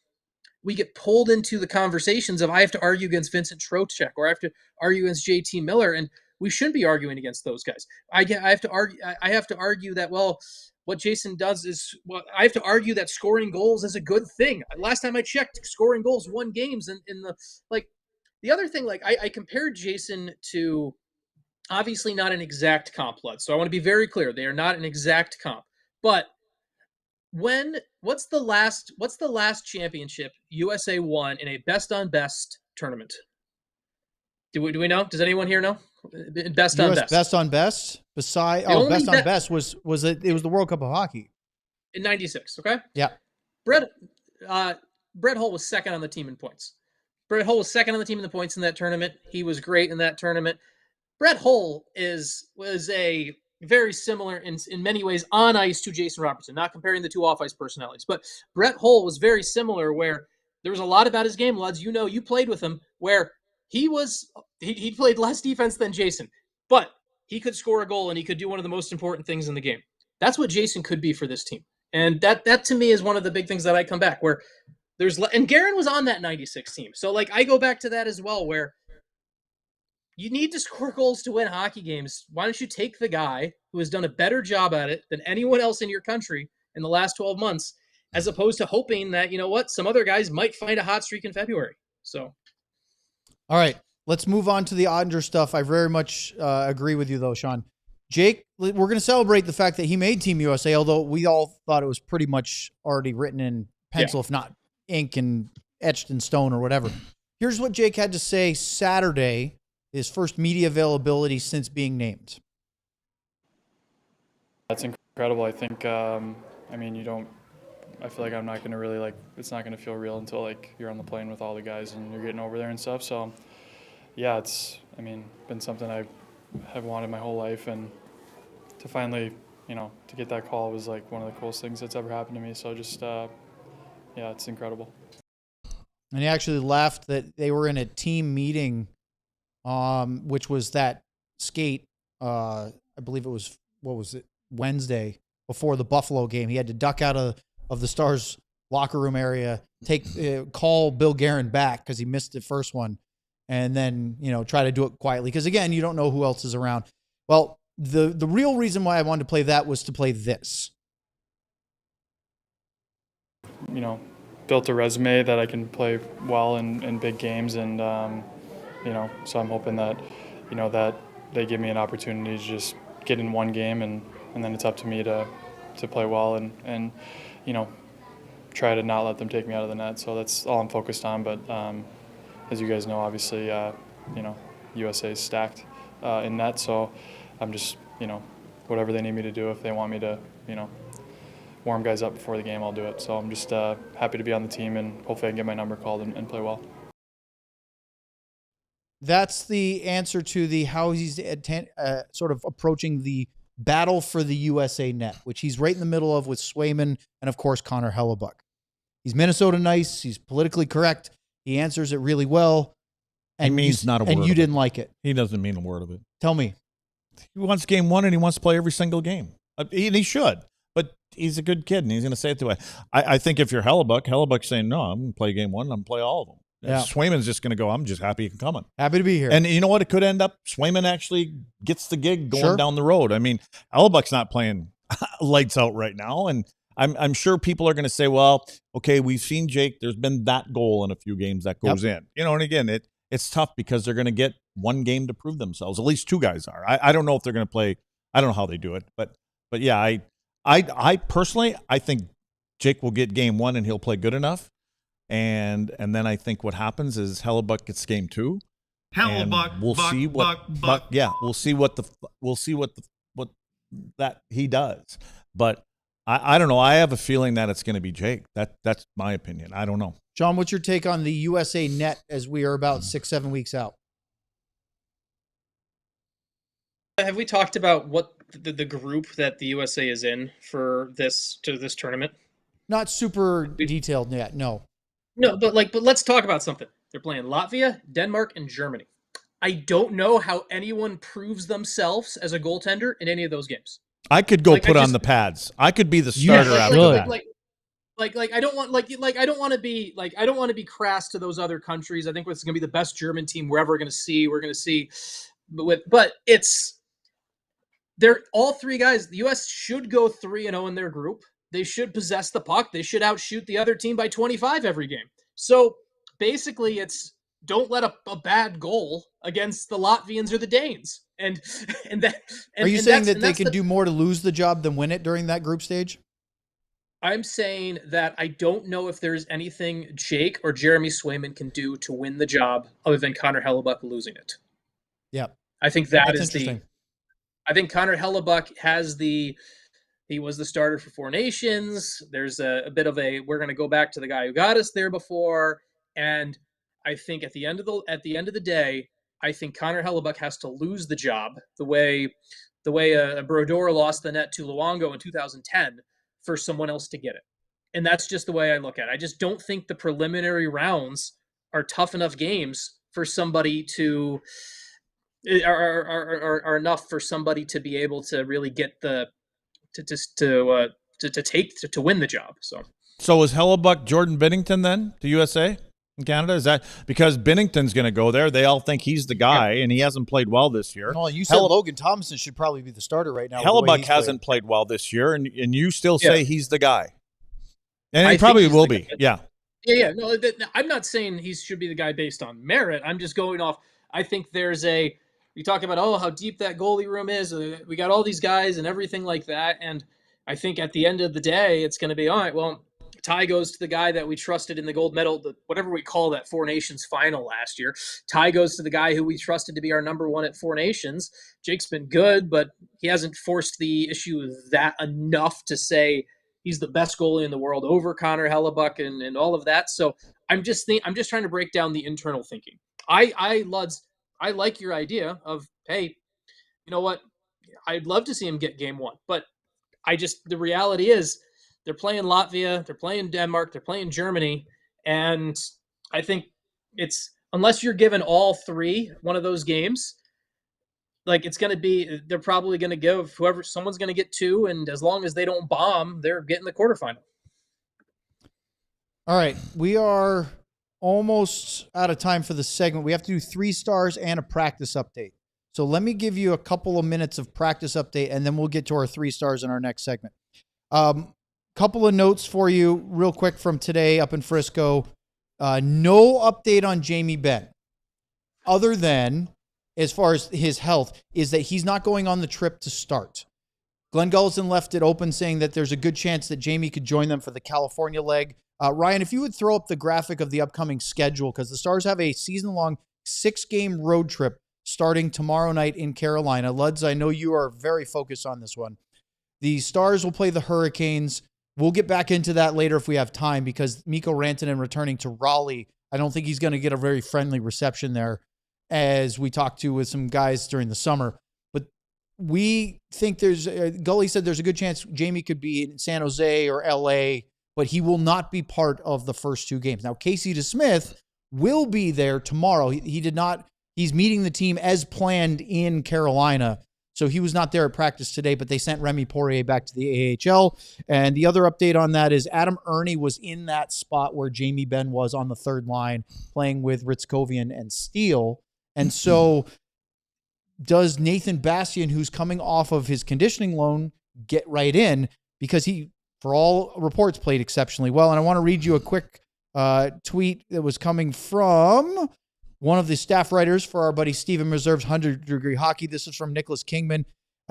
we get pulled into the conversations of I have to argue against Vincent Trocheck or I have to argue against JT Miller, and we shouldn't be arguing against those guys. I have to argue that, well, what Jason does is, well, I have to argue that scoring goals is a good thing. Last time I checked, scoring goals won games in the, like, the other thing, like, I compared Jason to, obviously not an exact comp, Lud, so I want to be very clear. They are not an exact comp. But what's the last championship USA won in a best on best tournament? Do we know? Does anyone here know? Best on best. Best on best. Best on best was it? It was the World Cup of Hockey in '96. Okay. Yeah. Brett Hull was second on the team in points. Brett Hull was second on the team in the points in that tournament. He was great in that tournament. Brett Hull was a very similar in many ways on ice to Jason Robertson, not comparing the two off ice personalities, but Brett Hull was very similar, where there was a lot about his game, Luds. You know, you played with him, where he played less defense than Jason, but he could score a goal and he could do one of the most important things in the game. That's what Jason could be for this team. And that to me is one of the big things that I come back, where and Guerin was on that 96 team. So, like, I go back to that as well, where you need to score goals to win hockey games. Why don't you take the guy who has done a better job at it than anyone else in your country in the last 12 months, as opposed to hoping that, you know what, some other guys might find a hot streak in February. So, all right, let's move on to the Oettinger stuff. I very much agree with you, though, Sean. Jake, we're going to celebrate the fact that he made Team USA, although we all thought it was pretty much already written in pencil, if not ink and etched in stone or whatever. Here's what Jake had to say Saturday, his first media availability since being named. That's incredible. I think, I feel like I'm not going to really, it's not going to feel real until, you're on the plane with all the guys and you're getting over there and stuff. So, yeah, it's, been something I have wanted my whole life. And to finally, to get that call was, one of the coolest things that's ever happened to me. So just, it's incredible. And he actually laughed that they were in a team meeting, which was that skate, I believe it was, Wednesday before the Buffalo game. He had to duck out of the Stars locker room area, call Bill Guerin back because he missed the first one, and then, try to do it quietly. Because, again, you don't know who else is around. Well, the real reason why I wanted to play that was to play this. Built a resume that I can play well in big games, and so I'm hoping that that they give me an opportunity to just get in one game, and then it's up to me to play well and try to not let them take me out of the net. So that's all I'm focused on. But as you guys know, obviously USA is stacked in net, so I'm just whatever they need me to do. If they want me to warm guys up before the game, I'll do it. So I'm just happy to be on the team, and hopefully I can get my number called and play well. That's the answer to the how he's sort of approaching the battle for the USA net, which he's right in the middle of with Swayman and, of course, Connor Hellebuck. He's Minnesota nice. He's politically correct. He answers it really well. And he means not a word. And you didn't like it. He doesn't mean a word of it. Tell me. He wants game one, and he wants to play every single game. And he should. But he's a good kid, and he's going to say it the way. I think if you're Hellebuck's saying, no, I'm going to play game one, and I'm going to play all of them. Yeah. Swayman's just going to go, I'm just happy you can come in. Happy to be here. And you know what? It could end up Swayman actually gets the gig going down the road. Hellebuck's not playing lights out right now. And I'm sure people are going to say, well, okay, we've seen Jake. There's been that goal in a few games that goes in. And again, it's tough because they're going to get one game to prove themselves. At least two guys are. I don't know if they're going to play. I don't know how they do it, but yeah, I personally, I think Jake will get game one and he'll play good enough. And then I think what happens is Hellebuck gets game two. Hellebuck, we'll see what that he does. But I don't know. I have a feeling that it's going to be Jake. That's my opinion. I don't know. John, what's your take on the USA net as we are about 6-7 weeks out? Have we talked about what the group that the USA is in for this tournament? Not super detailed yet. No, but let's talk about something. They're playing Latvia, Denmark, and Germany. I don't know how anyone proves themselves as a goaltender in any of those games. I could go put on the pads. I could be the starter after that. I don't want to be crass to those other countries. I think it's going to be the best German team we're ever going to see. But they're all three guys. The U.S. should go 3-0 in their group. They should possess the puck. They should outshoot the other team by 25 every game. So basically, it's don't let a bad goal against the Latvians or the Danes. And are you saying that they can do more to lose the job than win it during that group stage? I'm saying that I don't know if there's anything Jake or Jeremy Swayman can do to win the job other than Connor Hellebuck losing it. Yeah. I think I think Connor Hellebuck he was the starter for Four Nations. There's a bit of we're going to go back to the guy who got us there before. And I think at the end of the day, I think Connor Hellebuck has to lose the job the way Brodeur lost the net to Luongo in 2010 for someone else to get it. And that's just the way I look at it. I just don't think the preliminary rounds are tough enough games for somebody to are enough for somebody to be able to really get to win the job. So is Hellebuck Jordan Binnington then to USA in Canada? Is that because Binnington's going to go there? They all think he's the guy, and he hasn't played well this year. No, you said Logan Thompson should probably be the starter right now. Hellebuck hasn't played well this year, and you still say he's the guy, and he probably will be. Yeah. No, I'm not saying he should be the guy based on merit. I'm just going off. I think you talk about, how deep that goalie room is. We got all these guys and everything like that. And I think at the end of the day, it's going to be, all right, well, Ty goes to the guy that we trusted in the gold medal, whatever we call that Four Nations final last year. Ty goes to the guy who we trusted to be our number one at Four Nations. Jake's been good, but he hasn't forced the issue that enough to say he's the best goalie in the world over Connor Hellebuck and all of that. So I'm just trying to break down the internal thinking. Luds, I like your idea of, hey, you know what? I'd love to see him get game one, but the reality is they're playing Latvia, they're playing Denmark, they're playing Germany. And I think unless you're given all three one of those games, they're probably going to give someone's going to get two. And as long as they don't bomb, they're getting the quarterfinal. All right. We are almost out of time for the segment. We have to do 3 stars and a practice update. So let me give you a couple of minutes of practice update, and then we'll get to our 3 stars in our next segment. Couple of notes for you real quick from today up in Frisco. No update on Jamie Benn, other than, as far as his health, is that he's not going on the trip to start. Glen Gulutzan left it open, saying that there's a good chance that Jamie could join them for the California leg. Ryan, if you would throw up the graphic of the upcoming schedule, because the Stars have a season-long 6-game road trip starting tomorrow night in Carolina. Luds, I know you are very focused on this one. The Stars will play the Hurricanes. We'll get back into that later if we have time, because Mikko Rantanen returning to Raleigh, I don't think he's going to get a very friendly reception there, as we talked to with some guys during the summer. But we think Gully said there's a good chance Jamie could be in San Jose or LA, but he will not be part of the first 2 games. Now, Casey DeSmith will be there tomorrow. He's meeting the team as planned in Carolina. So he was not there at practice today, but they sent Remy Poirier back to the AHL. And the other update on that is Adam Ernie was in that spot where Jamie Benn was on the 3rd line, playing with Ritzkovian and Steele. And so does Nathan Bastian, who's coming off of his conditioning loan, get right in? Because he, for all reports, played exceptionally well. And I want to read you a quick tweet that was coming from one of the staff writers for our buddy Steven Reserve's 100 Degree Hockey. This is from Nicholas Kingman.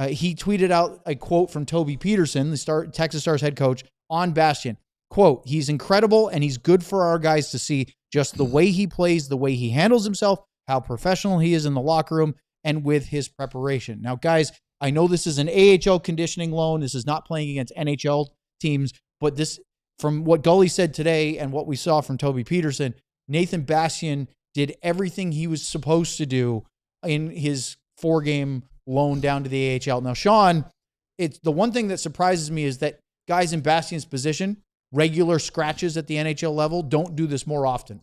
He tweeted out a quote from Toby Peterson, the Texas Stars head coach, on Bastian. Quote, he's incredible and he's good for our guys to see just the way he plays, the way he handles himself, how professional he is in the locker room, and with his preparation. Now, guys, I know this is an AHL conditioning loan. This is not playing against NHL teams, but this, from what Gully said today and what we saw from Toby Peterson, Nathan Bastian did everything he was supposed to do in his 4-game loan down to the AHL. Now, Sean, it's the one thing that surprises me is that guys in Bastian's position, regular scratches at the NHL level, don't do this more often.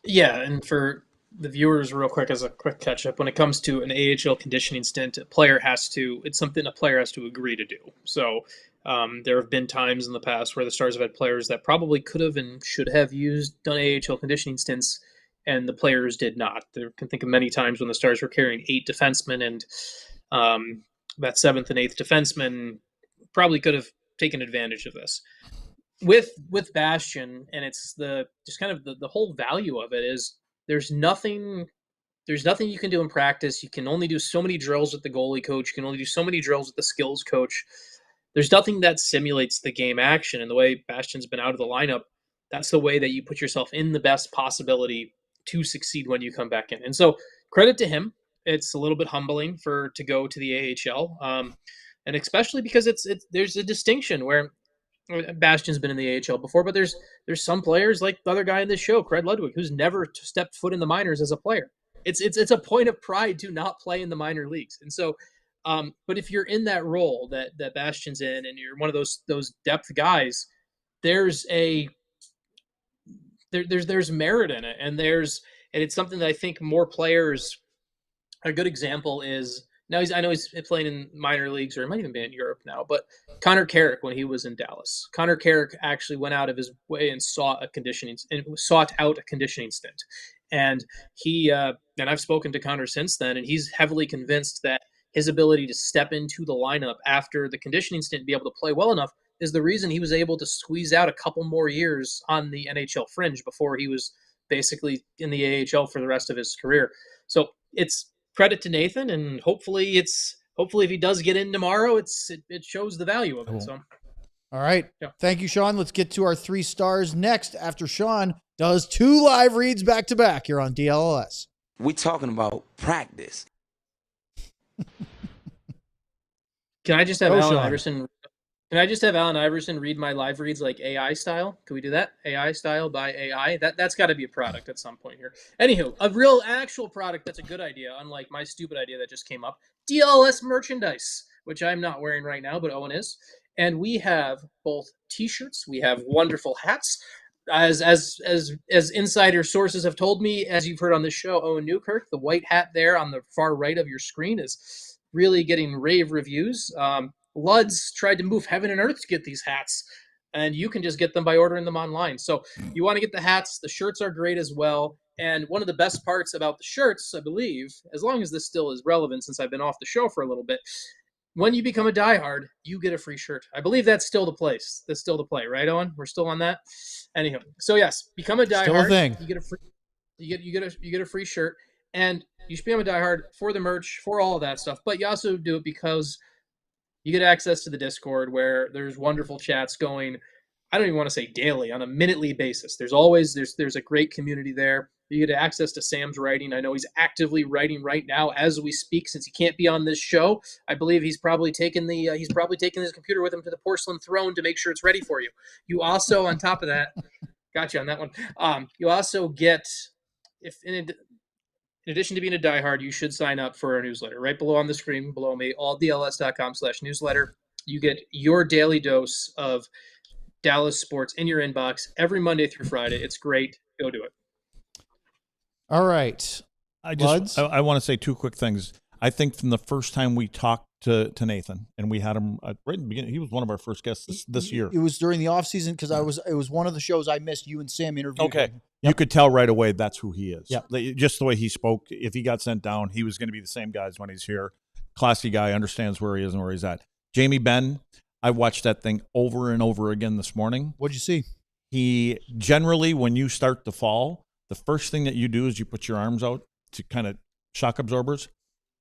Yeah, and for the viewers, real quick, as a quick catch-up, when it comes to an AHL conditioning stint, it's something a player has to agree to do. So there have been times in the past where the Stars have had players that probably could have and should have done AHL conditioning stints, and the players did not. I can think of many times when the Stars were carrying 8 defensemen, and that 7th and 8th defenseman probably could have taken advantage of this. With Bastian, and it's the whole value of it is there's nothing you can do in practice. You can only do so many drills with the goalie coach. You can only do so many drills with the skills coach. There's nothing that simulates the game action. And the way Bastian's been out of the lineup, that's the way that you put yourself in the best possibility to succeed when you come back in. And so credit to him. It's a little bit humbling to go to the AHL. And especially because there's a distinction where Bastian's been in the AHL before, but there's some players like the other guy in this show, Craig Ludwig, who's never stepped foot in the minors as a player. It's a point of pride to not play in the minor leagues. And so, but if you're in that role that Bastian's in, and you're one of those depth guys, there's merit in it, and it's something that I think more players. A good example is now I know he's playing in minor leagues, or he might even be in Europe now, but Connor Carrick, when he was in Dallas, Connor Carrick actually went out of his way and sought out a conditioning stint. And and I've spoken to Connor since then, and he's heavily convinced that his ability to step into the lineup after the conditioning stint and be able to play well enough is the reason he was able to squeeze out a couple more years on the NHL fringe before he was basically in the AHL for the rest of his career. So it's credit to Nathan, and hopefully if he does get in tomorrow, it shows the value of it. So, all right. Yeah. Thank you, Sean. Let's get to our 3 stars next after Sean does 2 live reads back to back here on DLLS. We talking about practice. Can I just have Sean. Iverson? Can I just have Allen Iverson read my live reads like AI style? Can we do that? AI style by AI? That's got to be a product at some point here. Anywho, a real actual product that's a good idea, unlike my stupid idea that just came up. DLS merchandise, which I'm not wearing right now, but Owen is. And we have both T-shirts. We have wonderful hats. As insider sources have told me, as you've heard on this show, Owen Newkirk, the white hat there on the far right of your screen is really getting rave reviews. Luds tried to move heaven and earth to get these hats, and you can just get them by ordering them online. So you want to get the hats. The shirts are great as well. And one of the best parts about the shirts, I believe, as long as this still is relevant since I've been off the show for a little bit, when you become a diehard, you get a free shirt. I believe that's still the place. That's still the play, right, Owen? We're still on that. Anyhow, so yes, become a diehard. Still a thing. You get a free. You get a free shirt, and you should become a diehard for the merch, for all of that stuff. But you also do it because you get access to the Discord where there's wonderful chats going. I don't even want to say daily, on a minutely basis. There's a great community there. You get access to Sam's writing. I know he's actively writing right now as we speak, since he can't be on this show. I believe he's probably taken his computer with him to the porcelain throne to make sure it's ready for you. You also, on top of that, got you on that one. You also get, if in addition to being a diehard, you should sign up for our newsletter right below on the screen below me, alldls.com/newsletter. You get your daily dose of Dallas sports in your inbox every Monday through Friday. It's great. Go do it. All right. I want to say 2 quick things. I think from the first time we talked to Nathan, and we had him right in the beginning, he was one of our first guests this year. It was during the off season because it was one of the shows I missed. You and Sam interviewed. Okay. him. You could tell right away that's who he is. Yep. Just the way he spoke. If he got sent down, he was going to be the same guy as when he's here. Classy guy, understands where he is and where he's at. Jamie Benn, I watched that thing over and over again this morning. What'd you see? He generally, when you start to fall, the first thing that you do is you put your arms out to kind of shock absorbers.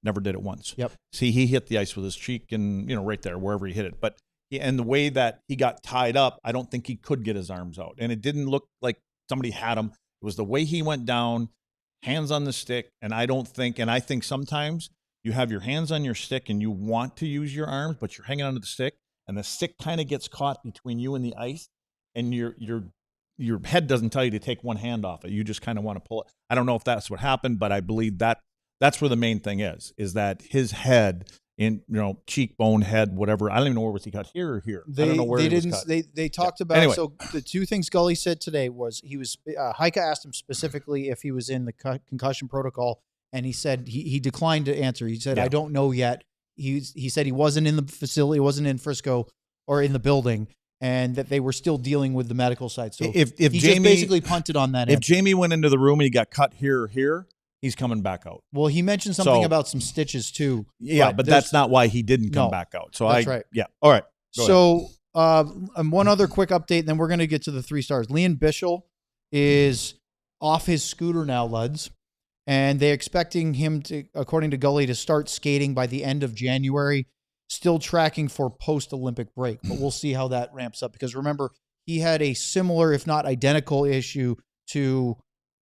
Never did it once. Yep. See, he hit the ice with his cheek and, right there, wherever he hit it. But, and the way that he got tied up, I don't think he could get his arms out. And it didn't look like somebody had him. It was the way he went down, hands on the stick. And I think sometimes you have your hands on your stick and you want to use your arms, but you're hanging onto the stick and the stick kind of gets caught between you and the ice and your head doesn't tell you to take one hand off it. You just kind of want to pull it. I don't know if that's what happened, but I believe that's where the main thing is that his head in, cheekbone, head, whatever. I don't even know where was he cut, here or here. I don't know where he was cut. They talked about, anyway. So the two things Gully said today was Heike asked him specifically if he was in the concussion protocol, and he said he declined to answer. He said, I don't know yet. He said he wasn't in the facility, wasn't in Frisco or in the building, and that they were still dealing with the medical side. So if he Jamie just basically punted on that. If Jamie went into the room and he got cut here or here, he's coming back out. Well, he mentioned something about some stitches too. Yeah, but that's not why he didn't come back out. So that's right. Yeah. All right. So one other quick update, and then we're going to get to the 3 stars. Leon Bischel is off his scooter now, Luds, and they're expecting him to, according to Gully, to start skating by the end of January. Still tracking for post-Olympic break, but we'll see how that ramps up. Because remember, he had a similar, if not identical, issue to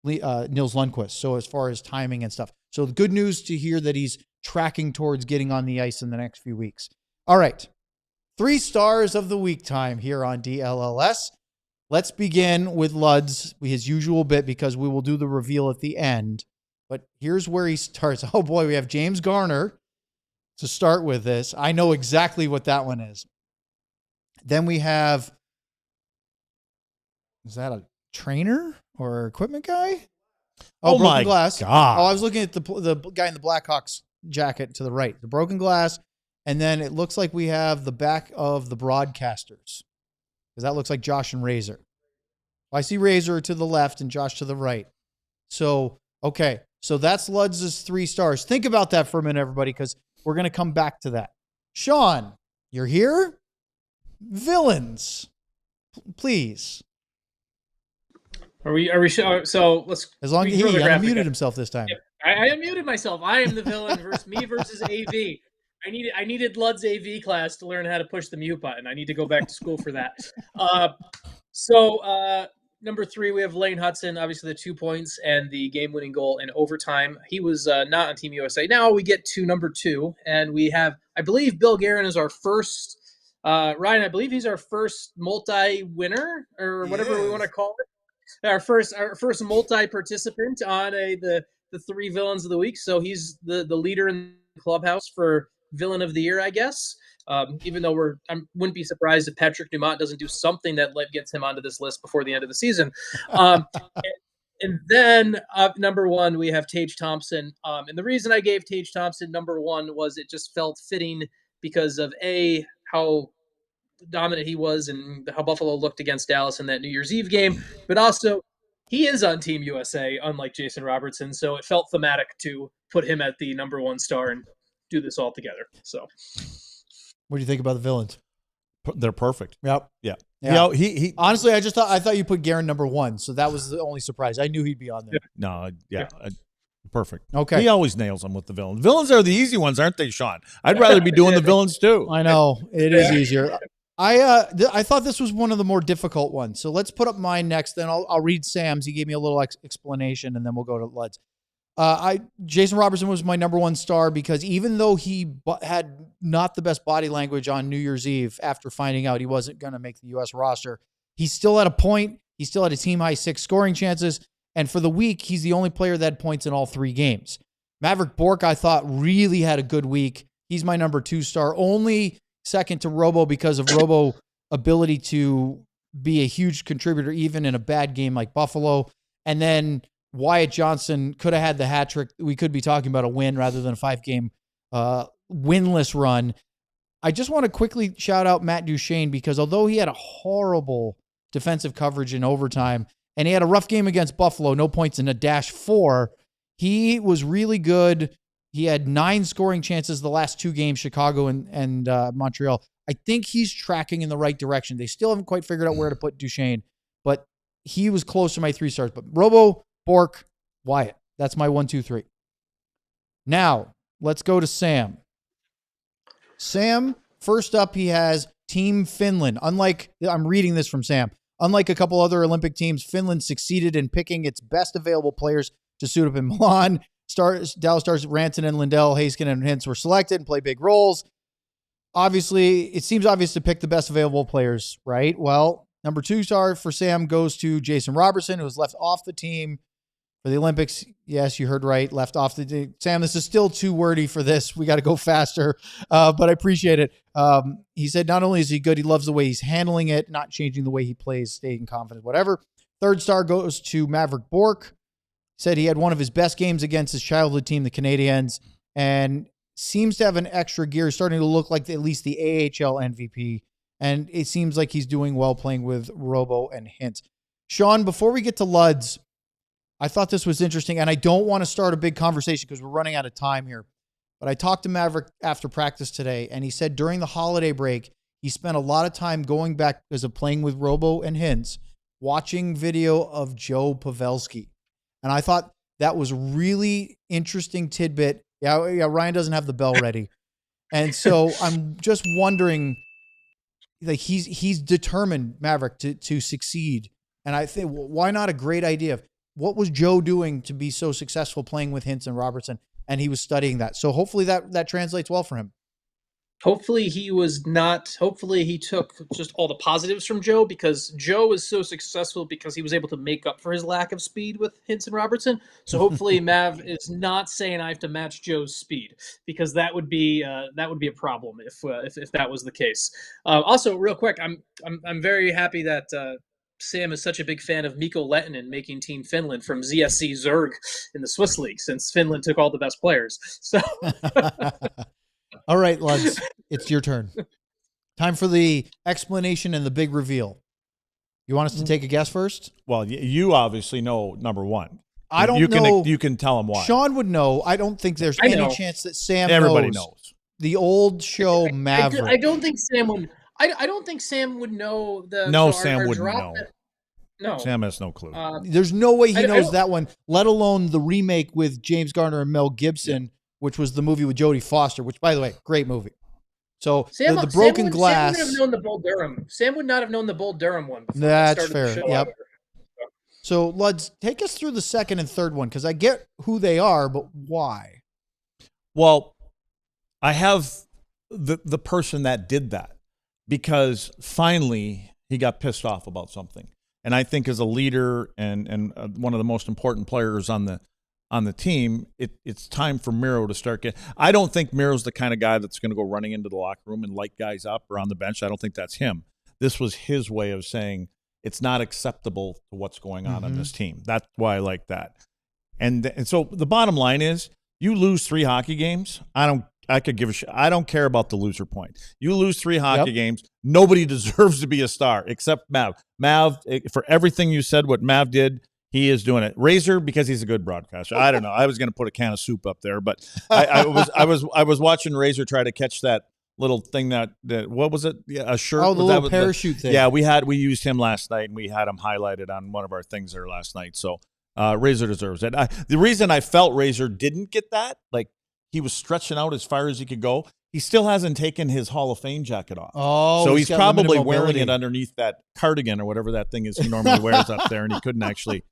Nils Lundqvist. So as far as timing and stuff. So good news to hear that he's tracking towards getting on the ice in the next few weeks. All right. 3 stars of the week time here on DLLS. Let's begin with Luds, his usual bit, because we will do the reveal at the end. But here's where he starts. Oh boy, we have James Garner to start with this. I know exactly what that one is. Then we have, is that a trainer or equipment guy? Oh broken my glass. God. Oh, I was looking at the guy in the Blackhawks jacket to the right, the broken glass. And then it looks like we have the back of the broadcasters, because that looks like Josh and Razor. I see Razor to the left and Josh to the right. So, okay. So that's Luds' 3 stars. Think about that for a minute, everybody, because we're going to come back to that. Sean, you're here? Villains, please. Are we so let's, as long as he unmuted himself this time. Yeah, I unmuted myself. I am the villain versus AV. I needed Lud's AV class to learn how to push the mute button. I need to go back to school for that. Number 3, we have Lane Hudson, obviously the 2 points and the game-winning goal in overtime. He was not on Team USA. Now we get to number 2, and we have, I believe, Bill Guerin is our first. Ryan, I believe he's our first multi-winner or whatever we want to call it. Our first multi-participant on the 3 villains of the week. So he's the leader in the clubhouse for villain of the year, I guess. Even though I wouldn't be surprised if Patrick Dumont doesn't do something that gets him onto this list before the end of the season. And then number 1, we have Tage Thompson. And the reason I gave Tage Thompson number 1 was it just felt fitting because of how dominant he was and how Buffalo looked against Dallas in that New Year's Eve game, but also he is on Team USA, unlike Jason Robertson. So it felt thematic to put him at the number 1 star and do this all together. So. What do you think about the villains? They're perfect. Yep. Yeah. He honestly, I thought you put Guerin number 1, so that was the only surprise. I knew he'd be on there. No, perfect. Okay. He always nails them with the villains. Villains are the easy ones, aren't they, Sean? I'd rather be doing the villains too. I know it is easier. I thought this was one of the more difficult ones. So let's put up mine next. Then I'll read Sam's. He gave me a little explanation, and then we'll go to Lud's. Jason Robertson was my number 1 star because even though he had not the best body language on New Year's Eve after finding out he wasn't going to make the U.S. roster, he still had a point. He still had a team-high 6 scoring chances. And for the week, he's the only player that had points in all 3 games. Maverick Bourque, I thought, really had a good week. He's my number 2 star, only second to Robo because of Robo's ability to be a huge contributor even in a bad game like Buffalo. And then Wyatt Johnson could have had the hat trick. We could be talking about a win rather than a 5-game winless run. I just want to quickly shout out Matt Duchene because although he had a horrible defensive coverage in overtime and he had a rough game against Buffalo, no points in a -4, he was really good. He had 9 scoring chances the last 2 games, Chicago and Montreal. I think he's tracking in the right direction. They still haven't quite figured out where to put Duchene, but he was close to my 3 stars. But Robo, Bork, Wyatt. That's my 1, 2, 3. Now, let's go to Sam. Sam, first up, he has Team Finland. I'm reading this from Sam. Unlike a couple other Olympic teams, Finland succeeded in picking its best available players to suit up in Milan. Dallas Stars Rantanen, Lindell, Heiskanen, and Hintz were selected and play big roles. Obviously, it seems obvious to pick the best available players, right? Well, number 2 star for Sam goes to Jason Robertson, who was left off the team for the Olympics. Yes, you heard right. Left off the team. Sam, this is still too wordy for this. We got to go faster, but I appreciate it. He said not only is he good, he loves the way he's handling it, not changing the way he plays, staying confident, whatever. 3rd star goes to Maverick Bork. Said he had one of his best games against his childhood team, the Canadiens, and seems to have an extra gear, starting to look like at least the AHL MVP. And it seems like he's doing well playing with Robo and Hintz. Sean, before we get to Luds, I thought this was interesting, and I don't want to start a big conversation because we're running out of time here. But I talked to Maverick after practice today, and he said during the holiday break, he spent a lot of time going back because of playing with Robo and Hintz, watching video of Joe Pavelski. And I thought that was really interesting tidbit. Yeah, Ryan doesn't have the bell ready. And so I'm just wondering, like, he's determined, Maverick, to succeed. And I think, why not a great idea? What was Joe doing to be so successful playing with Hintz and Robertson? And he was studying that. So hopefully that translates well for him. Hopefully he took just all the positives from Joe, because Joe is so successful because he was able to make up for his lack of speed with Hintz and Robertson. So hopefully Mav is not saying I have to match Joe's speed, because that would be a problem if that was the case. Also, real quick, I'm very happy that Sam is such a big fan of Mikko Lehtinen making Team Finland from ZSC Zurg in the Swiss League, since Finland took all the best players. So. All right, Luds, it's your turn. Time for the explanation and the big reveal. You want us to take a guess first? Well, you obviously know number 1. I don't know. You can tell him why. Sean would know. I don't think there's any chance that Sam Everybody knows. The old show Maverick. I don't think Sam would. I don't think Sam would know the. No, Sam wouldn't know. No, Sam has no clue. There's no way he knows that one, let alone the remake with James Garner and Mel Gibson, which was the movie with Jodie Foster, which, by the way, great movie. So the Broken Glass. Sam would have known the Bull Durham. Sam would not have known the Bull Durham one before. That's fair. Yep. So, Luds, take us through the second and third one, because I get who they are, but why? Well, I have the person that did that, because finally he got pissed off about something. And I think as a leader and one of the most important players on the team, it's time for Miro to start getting. I don't think Miro's the kind of guy that's going to go running into the locker room and light guys up or on the bench. I don't think that's him. This was his way of saying it's not acceptable to what's going on this team. That's why I like that. And so the bottom line is, you lose 3 hockey games. I could give a shit. I don't care about the loser point. You lose 3 hockey games. Nobody deserves to be a star except Mav. Mav, for everything you said, what Mav did, he is doing it. Razor, because he's a good broadcaster. I don't know. I was going to put a can of soup up there, but I was watching Razor try to catch that little thing that what was it? Yeah, a shirt. Oh, the little parachute thing. Yeah, we used him last night, and we had him highlighted on one of our things there last night. So Razor deserves it. The reason I felt Razor didn't get that, like, he was stretching out as far as he could go. He still hasn't taken his Hall of Fame jacket off. Oh, so he's probably wearing it underneath that cardigan or whatever that thing is he normally wears up there, and he couldn't actually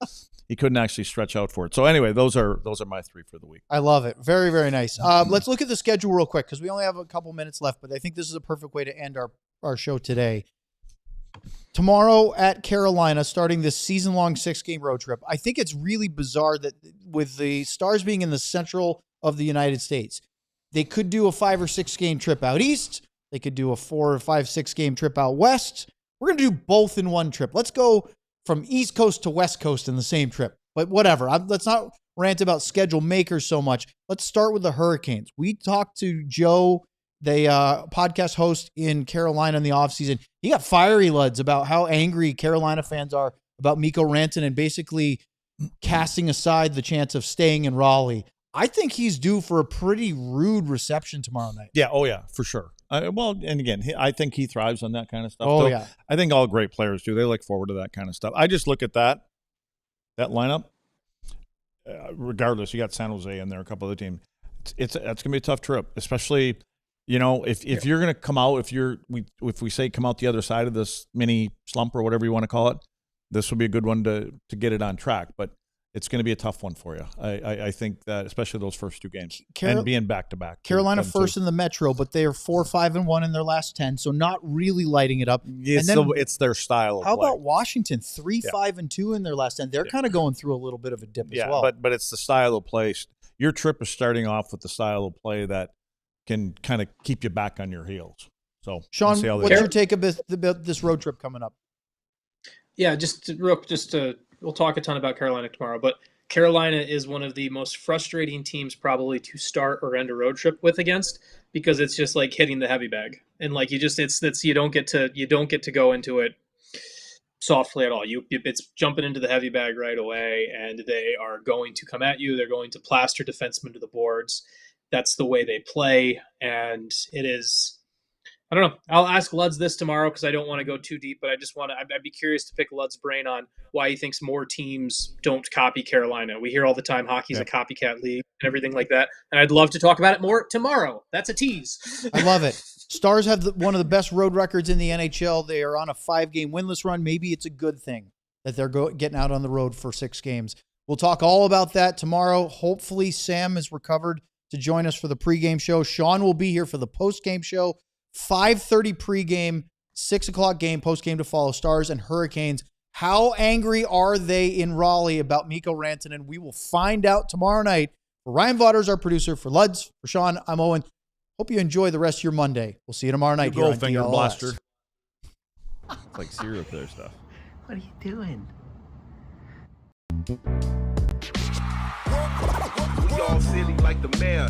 stretch out for it. So anyway, those are my 3 for the week. I love it. Very, very nice. Let's look at the schedule real quick, because we only have a couple minutes left, but I think this is a perfect way to end our show today. Tomorrow at Carolina, starting this season-long 6-game road trip. I think it's really bizarre that with the Stars being in the central of the United States, they could do a 5 or 6 game trip out east. They could do a 4 or 5, 6 game trip out west. We're going to do both in one trip. Let's go from East Coast to West Coast in the same trip. But whatever. Let's not rant about schedule makers so much. Let's start with the Hurricanes. We talked to Joe, the podcast host in Carolina in the offseason. He got fiery, Luds, about how angry Carolina fans are about Mikko Rantanen and basically casting aside the chance of staying in Raleigh. I think he's due for a pretty rude reception tomorrow night. Yeah, oh yeah, for sure. Well, and again, I think he thrives on that kind of stuff. Oh, yeah. I think all great players do. They look forward to that kind of stuff. I just look at that lineup. regardless, you got San Jose in there, a couple other teams. That's going to be a tough trip, especially, you know, if you're going to come out, if we say come out the other side of this mini slump or whatever you want to call it, this will be a good one to get it on track. But it's going to be a tough one for you. I think that, especially those first two games and being back-to-back. Carolina first in the Metro, but they are 4-5-1 in their last 10, so not really lighting it up. It's their style of how play. about Washington, 3-5-2 in their last 10? They're kind of going through a little bit of a dip as well. But it's the style of play. Your trip is starting off with the style of play that can kind of keep you back on your heels. So, Sean, what's your take about this road trip coming up? Yeah, we'll talk a ton about Carolina tomorrow, but Carolina is one of the most frustrating teams probably to start or end a road trip with against, because it's just like hitting the heavy bag, and like you don't get to go into it softly at all. It's jumping into the heavy bag right away, and they are going to come at you. They're going to plaster defensemen to the boards. That's the way they play, and it is. I don't know. I'll ask Luds this tomorrow because I don't want to go too deep, but I'd be curious to pick Luds' brain on why he thinks more teams don't copy Carolina. We hear all the time hockey's a copycat league and everything like that, and I'd love to talk about it more tomorrow. That's a tease. I love it. Stars have one of the best road records in the NHL. They are on a 5-game winless run. Maybe it's a good thing that they're getting out on the road for 6 games. We'll talk all about that tomorrow. Hopefully Sam is recovered to join us for the pregame show. Sean will be here for the postgame show. 5:30 pregame, 6 o'clock game, postgame to follow. Stars and Hurricanes. How angry are they in Raleigh about Mikko Rantanen? We will find out tomorrow night. For Ryan Vaughters, our producer, for Luds, for Sean, I'm Owen. Hope you enjoy the rest of your Monday. We'll see you tomorrow night here on finger DLS. blaster. It's like serial killer stuff. What are you doing? We all silly like the mayor.